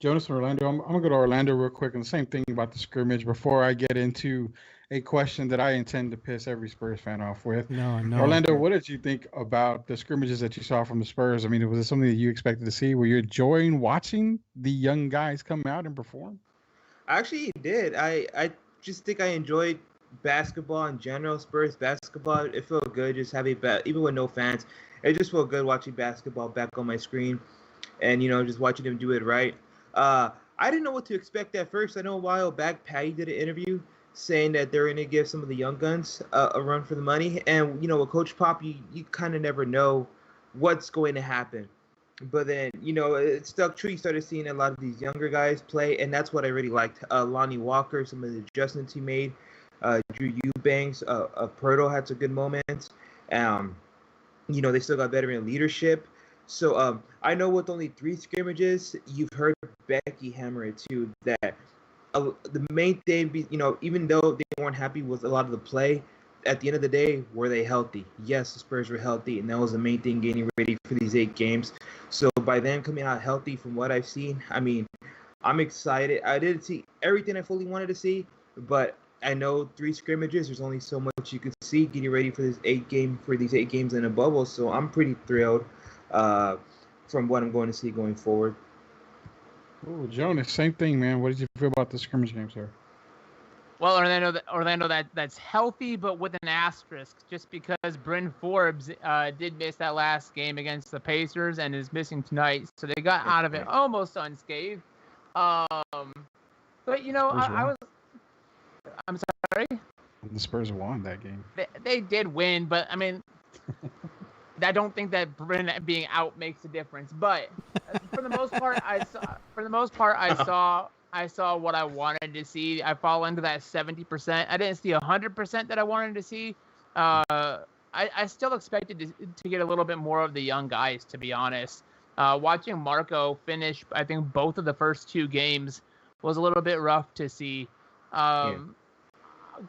Jonas and Orlando, I'm going to go to Orlando real quick. And the same thing about the scrimmage before I get into a question that I intend to piss every Spurs fan off with. No. Orlando, what did you think about the scrimmages that you saw from the Spurs? I mean, was it something that you expected to see? Were you enjoying watching the young guys come out and perform? I actually did. I just think I enjoyed basketball in general, Spurs basketball. It felt good just having even with no fans. It just felt good watching basketball back on my screen and, just watching them do it right. I didn't know what to expect at first. I know a while back, Patty did an interview saying that they're going to give some of the young guns a run for the money. And, with Coach Pop, you kind of never know what's going to happen. But then, it stuck true. You started seeing a lot of these younger guys play, and that's what I really liked. Lonnie Walker, some of the adjustments he made. Drew Eubanks, Pirtle had some good moments. They still got veteran leadership. So I know with only 3 scrimmages, you've heard Becky hammer it too, that the main thing, even though they weren't happy with a lot of the play, at the end of the day, were they healthy? Yes, the Spurs were healthy, and that was the main thing getting ready for these 8 games. So by them coming out healthy from what I've seen, I mean, I'm excited. I didn't see everything I fully wanted to see, but I know 3 scrimmages, there's only so much you could see getting ready for these 8 games in a bubble. So I'm pretty thrilled from what I'm going to see going forward. Oh, Jonas, same thing, man. What did you feel about the scrimmage game, sir? Well, Orlando that's healthy, but with an asterisk, just because Bryn Forbes did miss that last game against the Pacers and is missing tonight, so they got out of it almost unscathed. But I'm sorry. The Spurs won that game. They did win, but I mean, I don't think that Bryn being out makes a difference. But for the most part, I saw what I wanted to see. I fall into that 70%. I didn't see 100% that I wanted to see. I still expected to get a little bit more of the young guys, to be honest. Watching Marco finish, I think both of the first 2 games was a little bit rough to see.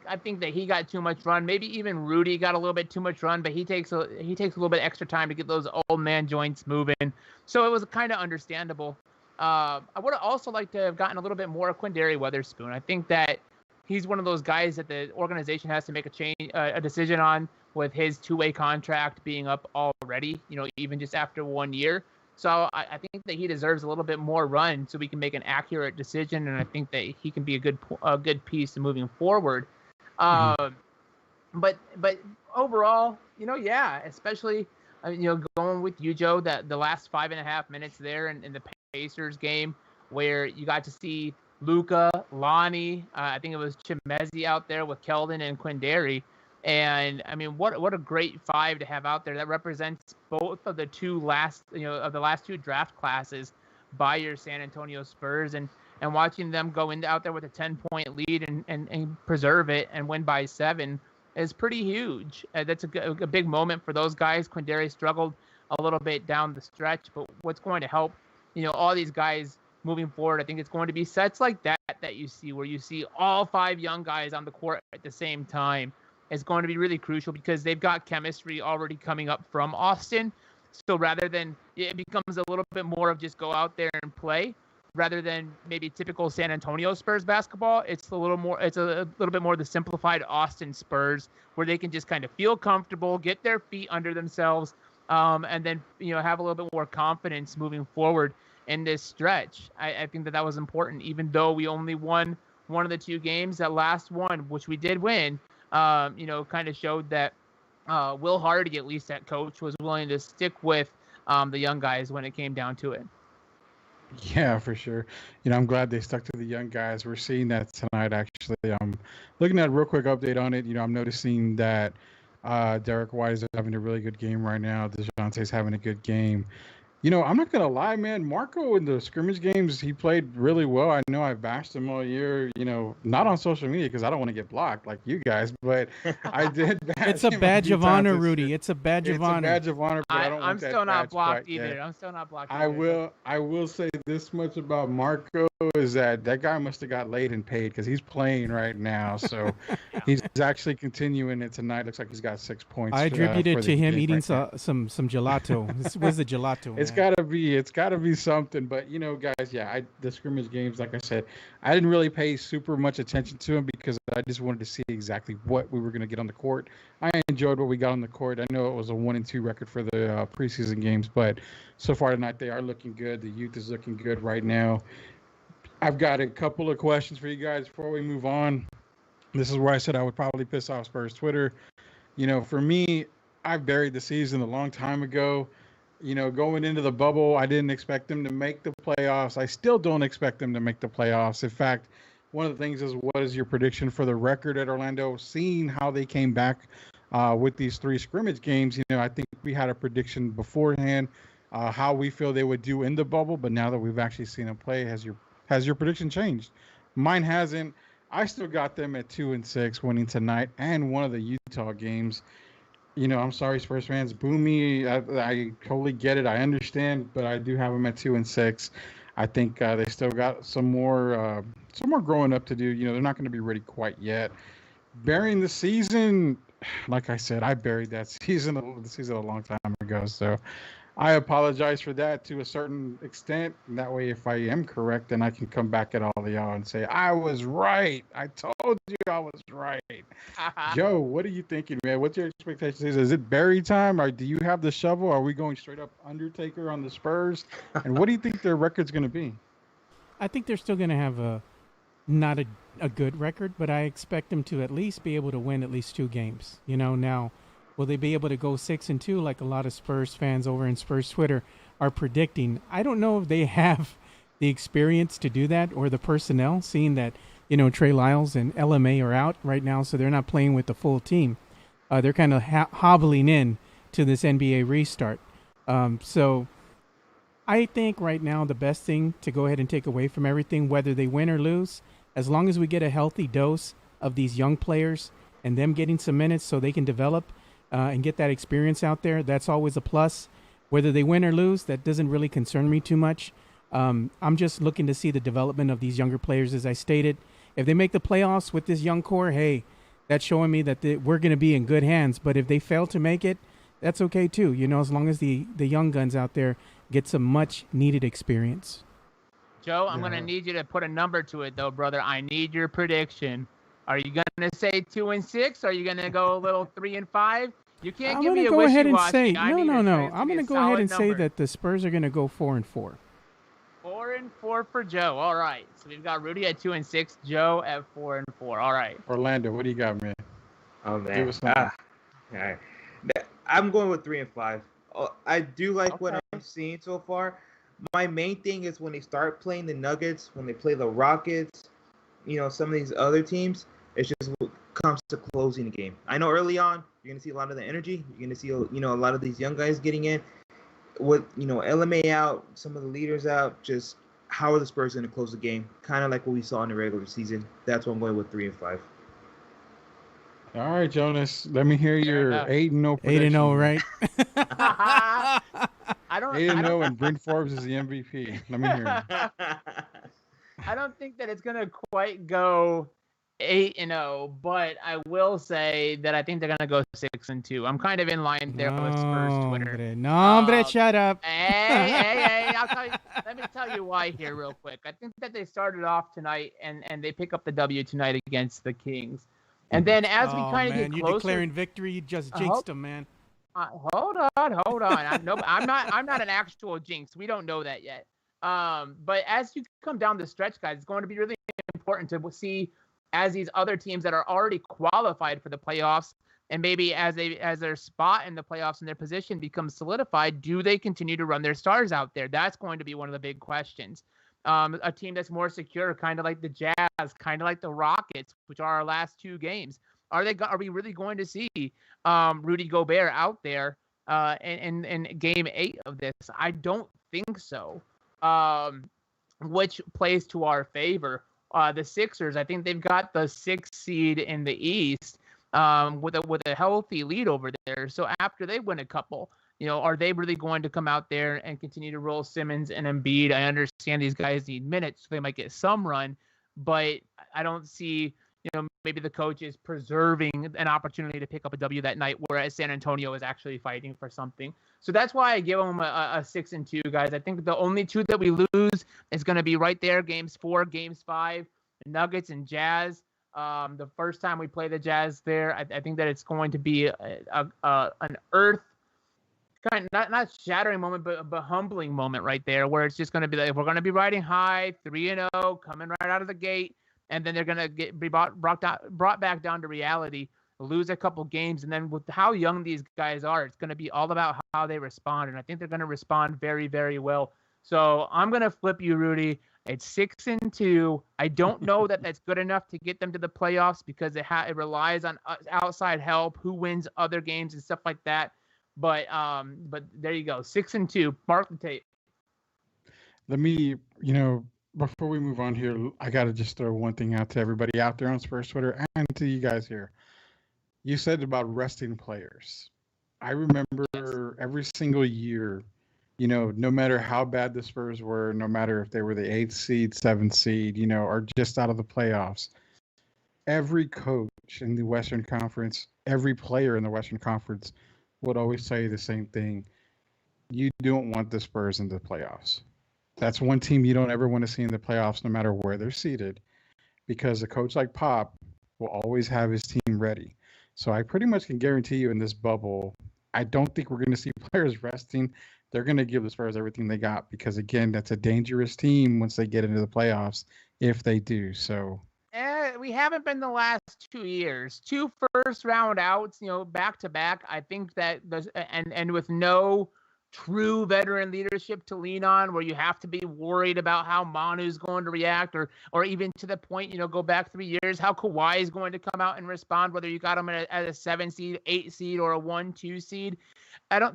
I think that he got too much run. Maybe even Rudy got a little bit too much run, but he takes a little bit extra time to get those old man joints moving. So it was kind of understandable. I would have also liked to have gotten a little bit more of Quindary Weatherspoon. I think that he's one of those guys that the organization has to make a decision on, with his 2-way contract being up already, even just after 1 year. So I think that he deserves a little bit more run so we can make an accurate decision, and I think that he can be a good piece moving forward. But overall, especially going with you, Joe, that the last 5.5 minutes there in the Pacers game, where you got to see Luka, Lonnie, I think it was Chimezi out there with Keldon and Quindary. And I mean, what a great 5 to have out there. That represents both of the last 2 draft classes by your San Antonio Spurs, and watching them go out there with a 10-point lead and preserve it and win by 7 is pretty huge. That's a big moment for those guys. Quindary struggled a little bit down the stretch, but what's going to help, all these guys moving forward, I think it's going to be sets like that you see, where you see all 5 young guys on the court at the same time. Is going to be really crucial because they've got chemistry already coming up from Austin. So rather than, it becomes a little bit more of just go out there and play, rather than maybe typical San Antonio Spurs basketball. It's a little bit more the simplified Austin Spurs, where they can just kind of feel comfortable, get their feet under themselves, and then have a little bit more confidence moving forward in this stretch. I think that was important, even though we only won one of the 2 games. That last one, which we did win, kind of showed that Will Hardy, at least at coach, was willing to stick with the young guys when it came down to it. Yeah, for sure. I'm glad they stuck to the young guys. We're seeing that tonight, actually. I'm looking at a real quick update on it. I'm noticing that Derek White is having a really good game right now. DeJounte's having a good game. I'm not going to lie, man. Marco in the scrimmage games, he played really well. I know I bashed him all year, not on social media because I don't want to get blocked like you guys, but I did bash It's a him badge few of honor, times. Rudy. It's a badge of honor. It's a badge of honor, but I don't want I'm that still not badge blocked quite yet. either. I'm still not blocked either. I will say this much about Marco is that guy must have got laid and paid because he's playing right now. So he's actually continuing it tonight. Looks like he's got 6 points. I attribute it to him eating right some gelato. This was the gelato. It's got to be something. But guys, the scrimmage games, like I said, I didn't really pay super much attention to them because I just wanted to see exactly what we were going to get on the court. I enjoyed what we got on the court. I know it was a 1-2 record for the preseason games, but so far tonight they are looking good. The youth is looking good right now. I've got a couple of questions for you guys before we move on. This is where I said I would probably piss off Spurs Twitter. For me, I buried the season a long time ago. Going into the bubble, I didn't expect them to make the playoffs. I still don't expect them to make the playoffs. In fact, one of the things is, what is your prediction for the record at Orlando? Seeing how they came back with these 3 scrimmage games. I think we had a prediction beforehand how we feel they would do in the bubble, but now that we've actually seen them play, has your prediction changed? Mine hasn't. I still got them at 2-6, winning tonight and one of the Utah games. I'm sorry, Spurs fans. Boo me. I totally get it. I understand, but I do have them at 2-6. I think they still got some more growing up to do. They're not going to be ready quite yet. Burying the season, like I said, I buried that season a long time ago. So I apologize for that to a certain extent. And that way, if I am correct, then I can come back at all of y'all and say, I was right. I told you I was right. Joe, what are you thinking, man? What's your expectations? Is it bury time, or do you have the shovel? Are we going straight up Undertaker on the Spurs? And what do you think their record's going to be? I think they're still going to have not a good record, but I expect them to at least be able to win at least 2 games. Now, will they be able to go 6-2 like a lot of Spurs fans over in Spurs Twitter are predicting? I don't know if they have the experience to do that or the personnel, seeing that, Trey Lyles and LMA are out right now, so they're not playing with the full team. They're kind of hobbling in to this NBA restart. So I think right now the best thing to go ahead and take away from everything, whether they win or lose, as long as we get a healthy dose of these young players and them getting some minutes so they can develop and get that experience out there, that's always a plus. Whether they win or lose, that doesn't really concern me too much. I'm just looking to see the development of these younger players, as I stated. If they make the playoffs with this young core, hey, that's showing me that we're going to be in good hands. But if they fail to make it, that's okay too. As long as the young guns out there get some much needed experience. Joe, I'm going to need you to put a number to it, though, brother. I need your prediction. Are you going to say 2-6? Are you going to go a little 3-5? You can't give me a wishy-washy. I'm going to go ahead and say no. I'm going to go ahead and say that the Spurs are going to go 4-4. 4-4 for Joe. All right. So we've got Rudy at 2-6, Joe at 4-4. All right. Orlando, what do you got, man? Oh man. All right. I'm going with 3-5. I do like what I'm seeing so far. My main thing is when they start playing the Nuggets, when they play the Rockets, some of these other teams, it's just what comes to closing the game. I know early on you're going to see a lot of the energy. You're going to see a lot of these young guys getting in. With LMA out, some of the leaders out, just how are the Spurs going to close the game? Kind of like what we saw in the regular season. That's what I'm going with 3-5. All right, Jonas. Let me hear your 8-0 prediction. 8-0, right? I don't 8-0 and Bryn Forbes is the MVP. Let me hear it. I don't think that it's gonna quite go 8-0, but I will say that I think they're gonna go 6-2. I'm kind of in line there with Spurs Twitter. No, shut up. Hey! Let me tell you why here, real quick. I think that they started off tonight and they pick up the W tonight against the Kings. And then as we kind of get closer, you're declaring victory. You just jinxed them, man. Hold on. I'm not an actual jinx. We don't know that yet. But as you come down the stretch, guys, it's going to be really important to see as these other teams that are already qualified for the playoffs, and maybe as their spot in the playoffs and their position becomes solidified, do they continue to run their stars out there? That's going to be one of the big questions. A team that's more secure, kind of like the Jazz, kind of like the Rockets, which are our last 2 games. Are we really going to see Rudy Gobert out there in game 8 of this? I don't think so. Which plays to our favor. The Sixers, I think they've got the 6th seed in the East with a healthy lead over there. So after they win a couple, are they really going to come out there and continue to roll Simmons and Embiid? I understand these guys need minutes, so they might get some run, but I don't see, maybe the coach is preserving an opportunity to pick up a W that night, whereas San Antonio is actually fighting for something. So that's why I give them a 6-2, guys. I think the only 2 that we lose is going to be right there, games 4, games 5, Nuggets and Jazz. The first time we play the Jazz there, I think that it's going to be an earth kind of not shattering moment, but humbling moment right there, where it's just going to be like we're going to be riding high, 3-0, coming right out of the gate, and then they're going to be brought back down to reality, lose a couple games, and then with how young these guys are, it's going to be all about how they respond, and I think they're going to respond very, very well. So I'm going to flip you, Rudy. It's 6-2. I don't know that that's good enough to get them to the playoffs because it relies on outside help, who wins other games and stuff like that. But there you go, 6-2. Mark the tape. Let me, before we move on here, I got to just throw one thing out to everybody out there on Spurs Twitter and to you guys here. You said about resting players. I remember every single year, no matter how bad the Spurs were, no matter if they were the 8th seed, 7th seed, or just out of the playoffs, every coach in the Western Conference, every player in the Western Conference would always say the same thing. You don't want the Spurs in the playoffs. That's one team you don't ever want to see in the playoffs, no matter where they're seated, because a coach like Pop will always have his team ready. So I pretty much can guarantee you in this bubble, I don't think we're going to see players resting. They're going to give the Spurs everything they got because, again, that's a dangerous team once they get into the playoffs, if they do. So we haven't been the last 2 years. 2 first-round outs, back to back. I think that and with no true veteran leadership to lean on, where you have to be worried about how Manu's going to react, or even to the point, go back 3 years, how Kawhi is going to come out and respond, whether you got him at a 7 seed, 8 seed, or a 1-2 seed.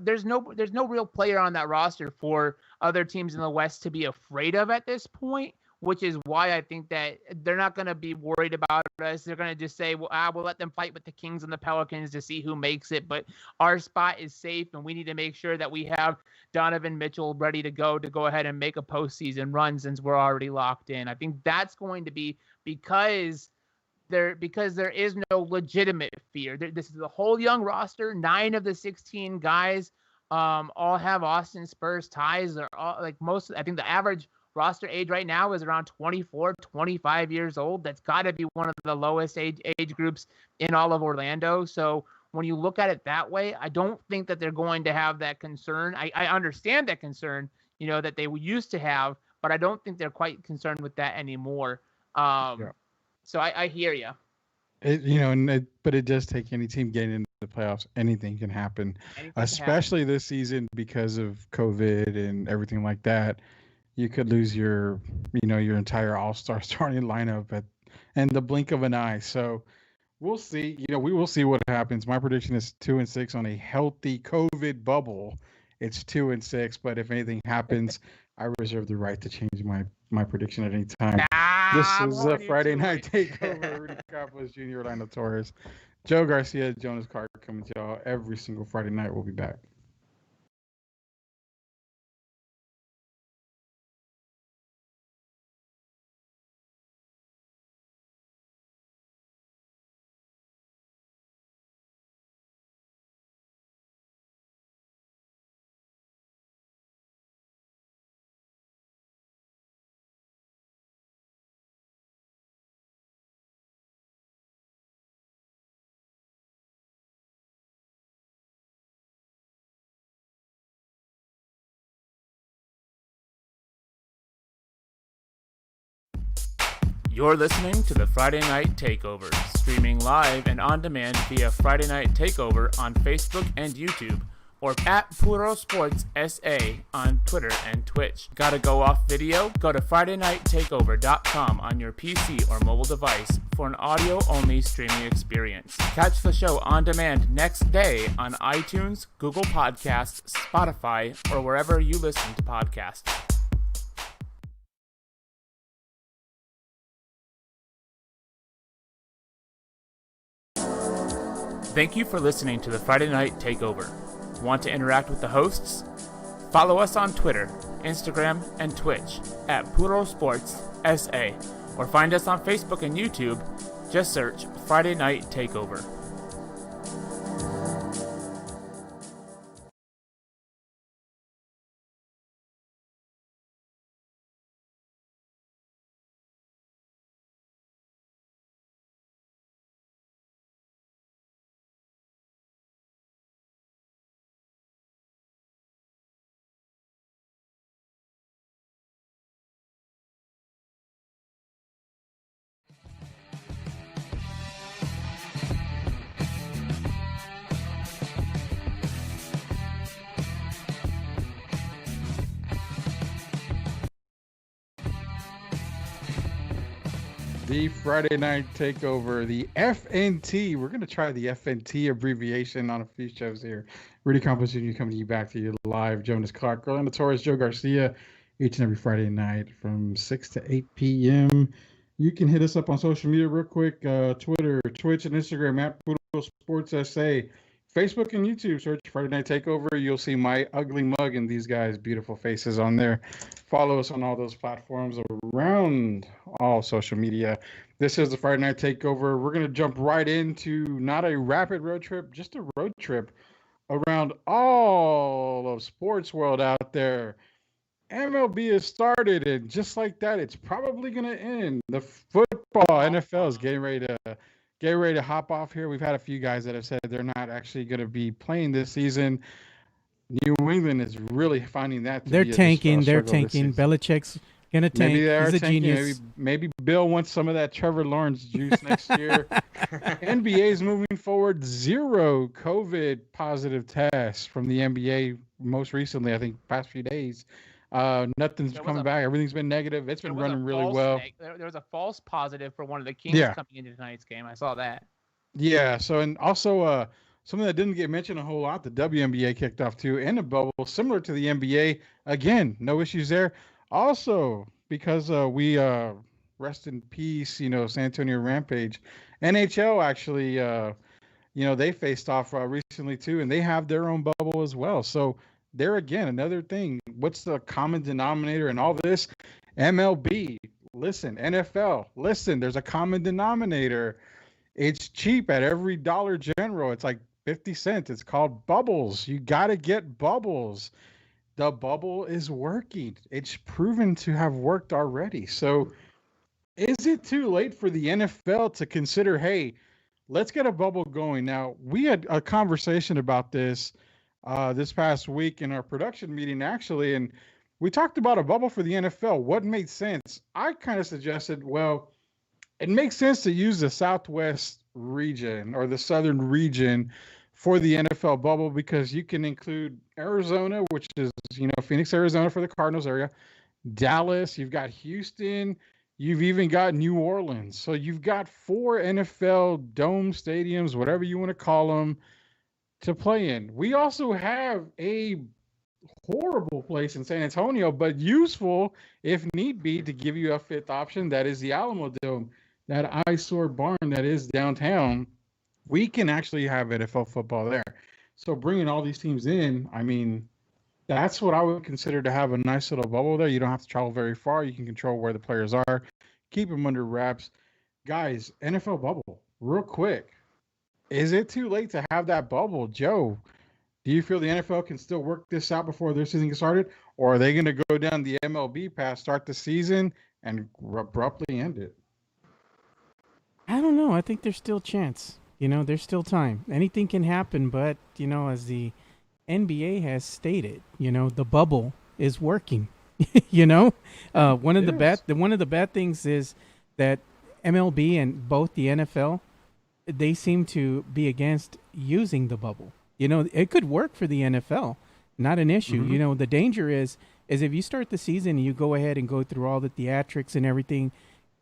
There's no real player on that roster for other teams in the West to be afraid of at this point, which is why I think that they're not going to be worried about us. They're going to just say, we'll let them fight with the Kings and the Pelicans to see who makes it. But our spot is safe, and we need to make sure that we have Donovan Mitchell ready to go ahead and make a postseason run since we're already locked in. I think that's going to be because there is no legitimate fear. This is a whole young roster. 9 of the 16 guys all have Austin Spurs ties. They're all I think the average roster age right now is around 24, 25 years old. That's got to be one of the lowest age groups in all of Orlando. So when you look at it that way, I don't think that they're going to have that concern. I understand that concern, that they used to have, but I don't think they're quite concerned with that anymore. So I hear you. But it does take any team getting into the playoffs. Anything can happen, especially this season because of COVID and everything like that. You could lose your entire all-star starting lineup in the blink of an eye. So we'll see. We will see what happens. My prediction is 2-6 on a healthy COVID bubble. It's 2-6, but if anything happens, I reserve the right to change my prediction at any time. This is a Friday Night Takeover. Rudy Campos Jr., Orlando Torres, Joe Garcia, Jonas Carter coming to y'all every single Friday night. We'll be back. You're listening to the Friday Night Takeover, streaming live and on demand via Friday Night Takeover on Facebook and YouTube, or at Puro Sports SA on Twitter and Twitch. Gotta go off video? Go to FridayNightTakeover.com on your PC or mobile device for an audio-only streaming experience. Catch the show on demand next day on iTunes, Google Podcasts, Spotify, or wherever you listen to podcasts. Thank you for listening to the Friday Night Takeover. Want to interact with the hosts? Follow us on Twitter, Instagram, and Twitch at Puro Sports SA, or find us on Facebook and YouTube. Just search Friday Night Takeover. The Friday Night Takeover, the FNT. We're going to try the FNT abbreviation on a few shows here. Rudy Campos Jr. coming to you back to you live. Jonas Clark, Orlando Torres, Joe Garcia, each and every Friday night from 6 to 8 p.m. You can hit us up on social media real quick. Twitter, Twitch, and Instagram at Poodle Sports SA. Facebook and YouTube, search Friday Night Takeover. You'll see my ugly mug and these guys' beautiful faces on there. Follow us on all those platforms around all social media. This is the Friday Night Takeover. We're going to jump right into not a rapid road trip, just a road trip around all of sports world out there. MLB has started, and just like that, it's probably going to end. The football NFL is getting ready to hop off here. We've had a few guys that have said they're not actually going to be playing this season. New England is really finding that to they're be tanking. They're struggle this tanking. season. Belichick's gonna tank. Maybe they are He's a tanking. genius. Maybe Bill wants some of that Trevor Lawrence juice next year. NBA is moving forward. 0 COVID positive tests from the NBA most recently, I think, past few days. Nothing's coming back. Everything's been negative. It's been running really well. There was a false positive for one of the Kings coming into tonight's game. I saw that. Yeah. So, and also something that didn't get mentioned a whole lot, the WNBA kicked off too in a bubble, similar to the NBA. Again, no issues there. Also, because we rest in peace, San Antonio Rampage. NHL actually, they faced off recently too, and they have their own bubble as well. So there again, another thing. What's the common denominator in all this? MLB, listen. NFL, listen. There's a common denominator. It's cheap at every Dollar General. It's like 50 cents. It's called bubbles. You got to get bubbles. The bubble is working. It's proven to have worked already. So is it too late for the NFL to consider, hey, let's get a bubble going? Now, we had a conversation about this this past week in our production meeting, actually, and we talked about a bubble for the NFL. What made sense? I kind of suggested, well, it makes sense to use the Southwest region or the Southern region for the NFL bubble because you can include Arizona, which is, Phoenix, Arizona for the Cardinals area, Dallas, you've got Houston, you've even got New Orleans. So you've got 4 NFL dome stadiums, whatever you want to call them, to play in. We also have a horrible place in San Antonio, but useful if need be to give you a 5th option. That is the Alamo Dome, that eyesore barn that is downtown. We can actually have NFL football there. So bringing all these teams in, I mean, that's what I would consider to have a nice little bubble there. You don't have to travel very far. You can control where the players are, keep them under wraps. Guys, NFL bubble, real quick. Is it too late to have that bubble? Joe, do you feel the NFL can still work this out before their season gets started? Or are they going to go down the MLB path, start the season, and abruptly end it? I don't know. I think there's still a chance. There's still time. Anything can happen, but, as the NBA has stated, the bubble is working. One of the bad things is that MLB and both the NFL, they seem to be against using the bubble. It could work for the NFL, not an issue. Mm-hmm. The danger is if you start the season and you go ahead and go through all the theatrics and everything,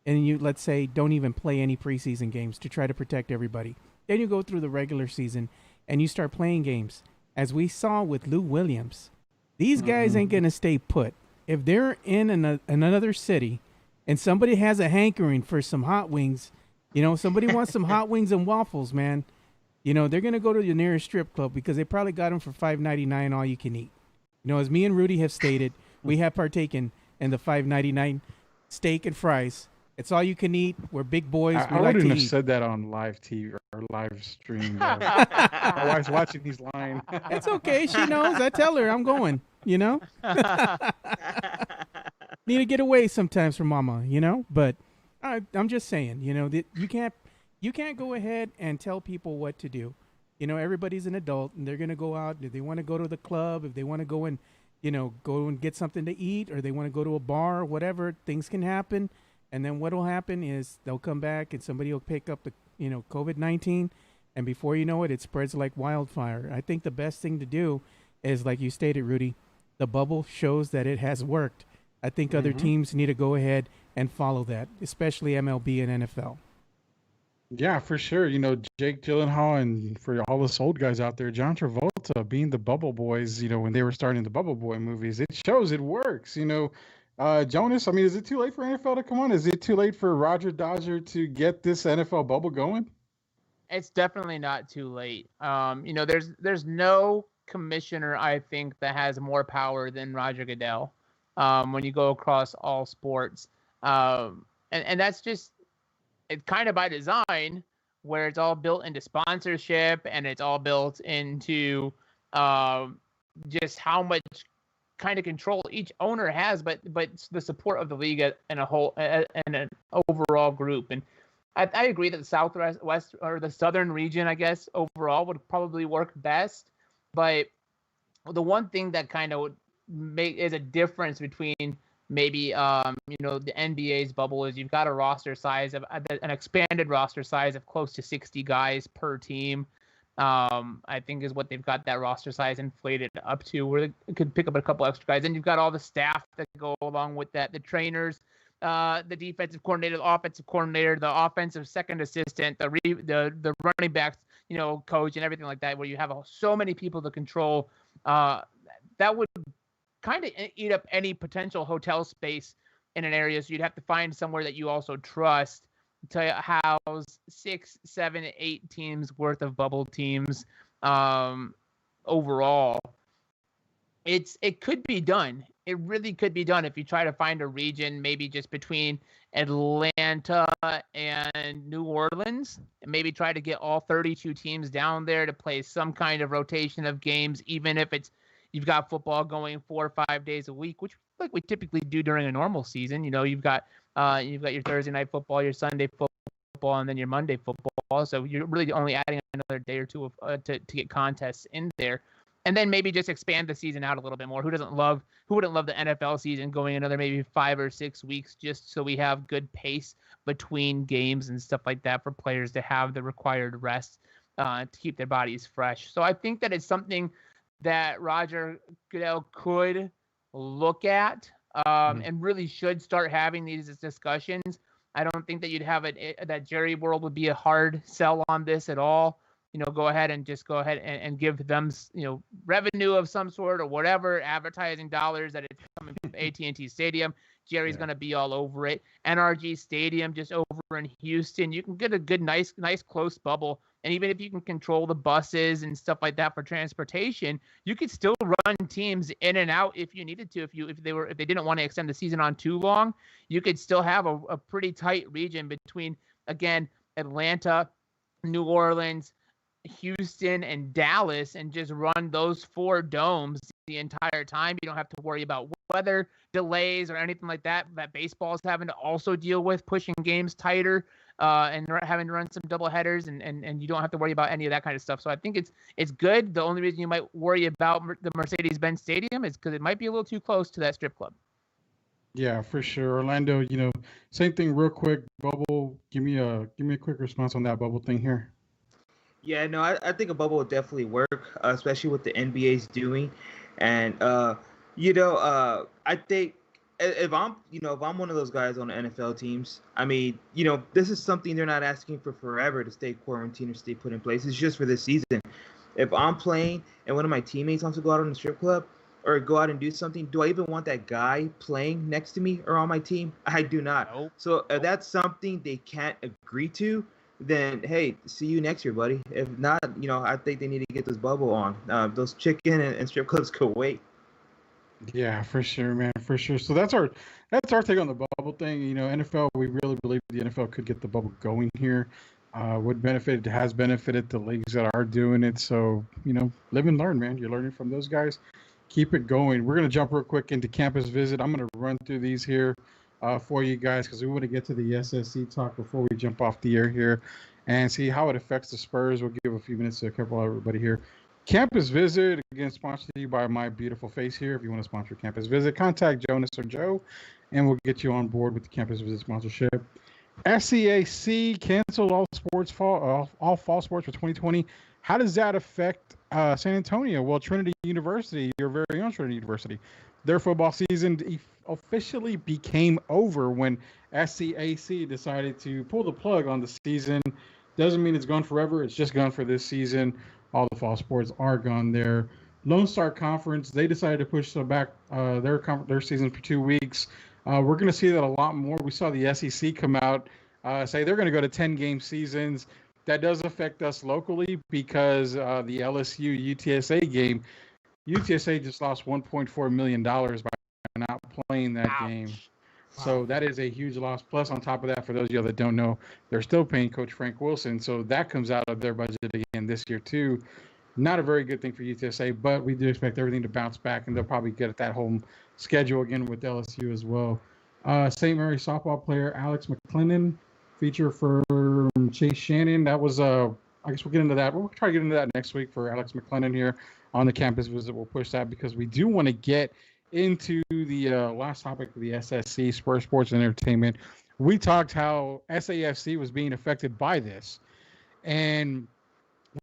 and you, let's say, don't even play any preseason games to try to protect everybody. Then you go through the regular season and you start playing games. As we saw with Lou Williams, these guys ain't going to stay put. If they're in another city and somebody has a hankering for some hot wings, somebody wants some hot wings and waffles, man, they're going to go to the nearest strip club because they probably got them for $5.99 all you can eat. As me and Rudy have stated, we have partaken in the $5.99 steak and fries. It's all you can eat. We're big boys. I wouldn't have said that on live TV or live stream. My wife's watching. He's lying. It's okay. She knows. I tell her I'm going. Need to get away sometimes from mama. But I'm just saying. That you can't go ahead and tell people what to do. Everybody's an adult and they're gonna go out. If they want to go to the club, if they want to go and go and get something to eat, or they want to go to a bar or whatever, things can happen. And then what will happen is they'll come back and somebody will pick up the, COVID-19. And before you know it, it spreads like wildfire. I think the best thing to do is, like you stated, Rudy, the bubble shows that it has worked. I think other teams need to go ahead and follow that, especially MLB and NFL. Yeah, for sure. Jake Gyllenhaal, and for all us old guys out there, John Travolta being the Bubble Boys, when they were starting the Bubble Boy movies, it shows it works. Jonas, I mean, is it too late for NFL to come on? Is it too late for Roger Dodger to get this NFL bubble going? It's definitely not too late. There's no commissioner, I think, that has more power than Roger Goodell when you go across all sports. And that's just, it's kind of by design, where it's all built into sponsorship and it's all built into just how much kind of control each owner has, but the support of the league in a whole and an overall group. And I agree that the Southwest or the Southern region, I guess, overall would probably work best. But the one thing that kind of is a difference between maybe the NBA's bubble is you've got a roster size of an expanded roster size of close to 60 guys per team. I think is what they've got that roster size inflated up to, where they could pick up a couple extra guys. And you've got all the staff that go along with that, the trainers, the defensive coordinator, the offensive coordinator, the offensive second assistant, the running backs, coach, and everything like that, where you have so many people to control. That would kind of eat up any potential hotel space in an area. So you'd have to find somewhere that you also trust to house 6, 7, 8 teams worth of bubble teams overall. It could be done. It really could be done if you try to find a region, maybe just between Atlanta and New Orleans, and maybe try to get all 32 teams down there to play some kind of rotation of games, even if you've got football going 4 or 5 days a week, which like we typically do during a normal season. You've got your Thursday night football, your Sunday football, and then your Monday football. So you're really only adding another day or two to get contests in there. And then maybe just expand the season out a little bit more. Who wouldn't love the NFL season going another maybe 5 or 6 weeks, just so we have good pace between games and stuff like that for players to have the required rest to keep their bodies fresh. So I think that it's something that Roger Goodell could look at and really should start having these discussions. I don't think that you'd have that Jerry World would be a hard sell on this at all. Go ahead and and give them, revenue of some sort or whatever, advertising dollars that it's coming from AT&T Stadium. Jerry's going to be all over it. NRG Stadium just over in Houston. You can get a good, nice close bubble. And even if you can control the buses and stuff like that for transportation, you could still run teams in and out if you needed to. If they didn't want to extend the season on too long, you could still have a pretty tight region between, again, Atlanta, New Orleans, Houston, and Dallas, and just run those 4 domes the entire time. You don't have to worry about weather delays or anything like that baseball is having to also deal with, pushing games tighter and having to run some double headers, and you don't have to worry about any of that kind of stuff. So I think it's good. The only reason you might worry about the Mercedes-Benz Stadium is because it might be a little too close to that strip club. Yeah, for sure. Orlando, same thing real quick. Bubble, give me a quick response on that bubble thing here. Yeah, no, I think a bubble would definitely work, especially what the NBA's doing. And, I think if I'm one of those guys on the NFL teams, I mean, this is something they're not asking for forever to stay quarantined or stay put in place. It's just for this season. If I'm playing and one of my teammates wants to go out on the strip club or go out and do something, do I even want that guy playing next to me or on my team? I do not. Nope. So if that's something they can't agree to, then hey, see you next year, buddy. If not, I think they need to get this bubble on. Those chicken and strip clubs could wait. Yeah, for sure, man, for sure. So that's our take on the bubble thing. NFL, we really believe the NFL could get the bubble going here. It has benefited the leagues that are doing it. So, live and learn, man. You're learning from those guys. Keep it going. We're going to jump real quick into campus visit. I'm going to run through these here for you guys because we want to get to the SSC talk before we jump off the air here and see how it affects the Spurs. We'll give a few minutes to cover everybody here. Campus Visit, again, sponsored to you by My Beautiful Face here. If you want to sponsor Campus Visit, contact Jonas or Joe, and we'll get you on board with the Campus Visit sponsorship. SCAC canceled all fall sports for 2020. How does that affect San Antonio? Well, Trinity University, your very own Trinity University, their football season officially became over when SCAC decided to pull the plug on the season. Doesn't mean it's gone forever. It's just gone for this season. All the fall sports are gone there. Lone Star Conference, they decided to push back their season for 2 weeks. We're going to see that a lot more. We saw the SEC come out say they're going to go to 10-game seasons. That does affect us locally because the LSU UTSA game, UTSA just lost $1.4 million by not playing that game. So that is a huge loss. Plus, on top of that, for those of you that don't know, they're still paying Coach Frank Wilson. So that comes out of their budget again this year, too. Not a very good thing for UTSA, but we do expect everything to bounce back, and they'll probably get at that home schedule again with LSU as well. St. Mary's softball player Alex McClendon, feature for Chase Shannon. That was, I guess we'll get into that. We'll try to get into that next week for Alex McClendon here on the campus visit. We'll push that because we do want to get into the last topic of the SSC, Spurs Sports and Entertainment. We talked how SAFC was being affected by this. And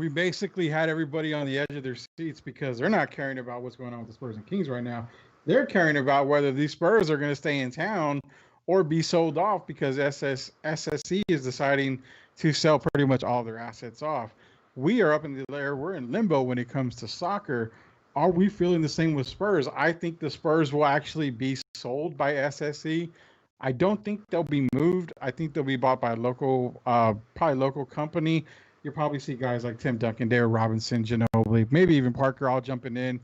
we basically had everybody on the edge of their seats because they're not caring about what's going on with the Spurs and Kings right now. They're caring about whether these Spurs are going to stay in town or be sold off because SSC is deciding to sell pretty much all their assets off. We are up in the air. We're in limbo when it comes to soccer. Are we feeling the same with Spurs? I think the Spurs will actually be sold by SSC. I don't think they'll be moved. I think they'll be bought by a local, probably local company. You'll probably see guys like Tim Duncan, Dare Robinson, Ginobili, maybe even Parker all jumping in,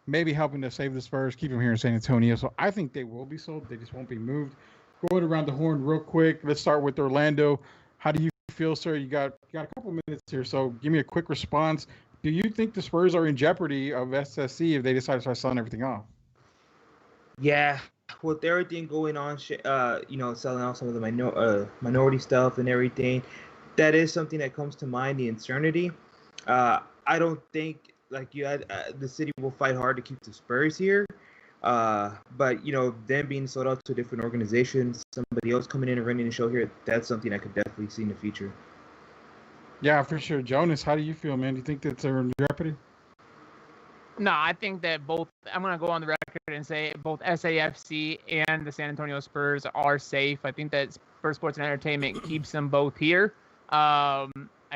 maybe helping to save the Spurs, keep them here in San Antonio. So I think they will be sold. They just won't be moved. Going around the horn real quick. Let's start with Orlando. How do you feel, sir? You got a couple minutes here, so give me a quick response. Do you think the Spurs are in jeopardy of SSC if they decide to start selling everything off? Yeah, with everything going on, selling off some of the minority stuff and everything, that is something that comes to mind, the uncertainty. I don't think, like you had, the city will fight hard to keep the Spurs here. But, them being sold out to different organizations, somebody else coming in and running the show here, that's something I could definitely see in the future. Yeah, for sure. Jonas, how do you feel, man? Do you think that they're in jeopardy? No, I think that I'm going to go on the record and say both SAFC and the San Antonio Spurs are safe. I think that Spurs Sports and Entertainment keeps them both here. I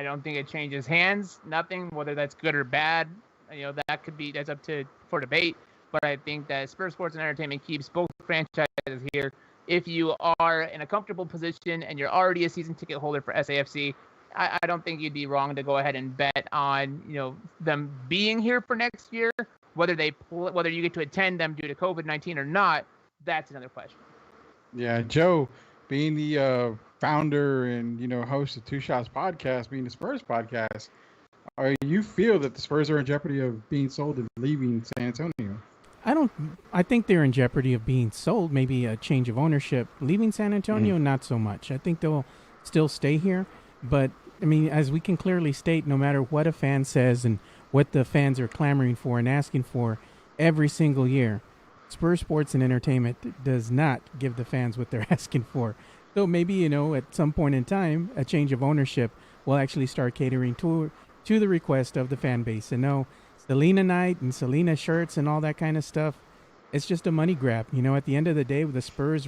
don't think it changes hands, nothing, whether that's good or bad. That's up for debate. But I think that Spurs Sports and Entertainment keeps both franchises here. If you are in a comfortable position and you're already a season ticket holder for SAFC, I don't think you'd be wrong to go ahead and bet on them being here for next year. Whether you get to attend them due to COVID-19 or not, that's another question. Yeah, Joe, being the founder and host of Two Shots podcast, being the Spurs podcast, you feel that the Spurs are in jeopardy of being sold and leaving San Antonio? I think they're in jeopardy of being sold. Maybe a change of ownership. Leaving San Antonio, not so much. I think they'll still stay here, but. I mean, as we can clearly state, no matter what a fan says and what the fans are clamoring for and asking for every single year, Spurs Sports and Entertainment does not give the fans what they're asking for. So maybe, at some point in time, a change of ownership will actually start catering to the request of the fan base. And no, Selena night and Selena shirts and all that kind of stuff, it's just a money grab. At the end of the day, the Spurs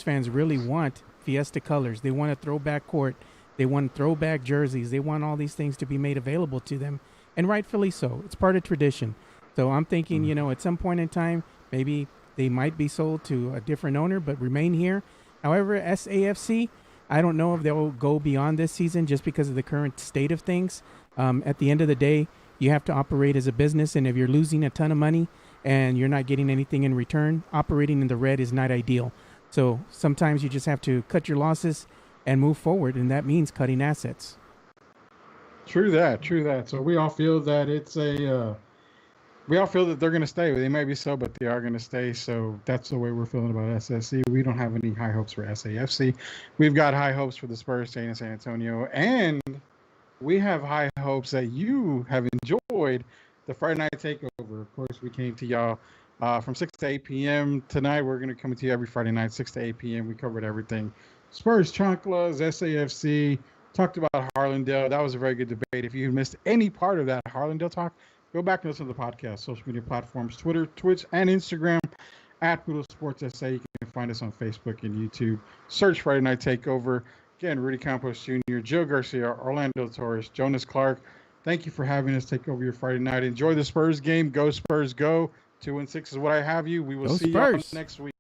fans really want Fiesta colors. They want a throwback court. They want throwback jerseys. They want all these things to be made available to them, and rightfully so. It's part of tradition. So I'm thinking, at some point in time, maybe they might be sold to a different owner, but remain here. However, SAFC, I don't know if they'll go beyond this season just because of the current state of things. At the end of the day, you have to operate as a business, and if you're losing a ton of money and you're not getting anything in return, operating in the red is not ideal. So sometimes you just have to cut your losses and move forward, and that means cutting assets. True that. So we all feel that we all feel that they're going to stay. They might be so, but they are going to stay. So that's the way we're feeling about SSC. We don't have any high hopes for SAFC. We've got high hopes for the Spurs staying in San Antonio, and we have high hopes that you have enjoyed the Friday Night Takeover. Of course, we came to y'all from 6 to 8 p.m. Tonight, we're going to come to you every Friday night, 6 to 8 p.m. We covered everything. Spurs Chanclas, SAFC, Talked about Harlandale. That was a very good debate. If you missed any part of that Harlandale talk, go back and listen to the podcast. Social media platforms, Twitter, Twitch, and Instagram at Poodle Sports SA. You can find us on Facebook and YouTube. Search Friday Night Takeover. Again, Rudy Campos Jr., Joe Garcia, Orlando Torres, Jonas Clark. Thank you for having us take over your Friday night. Enjoy the Spurs game. Go Spurs, go. 2-6 is what I have you. We will see you next week.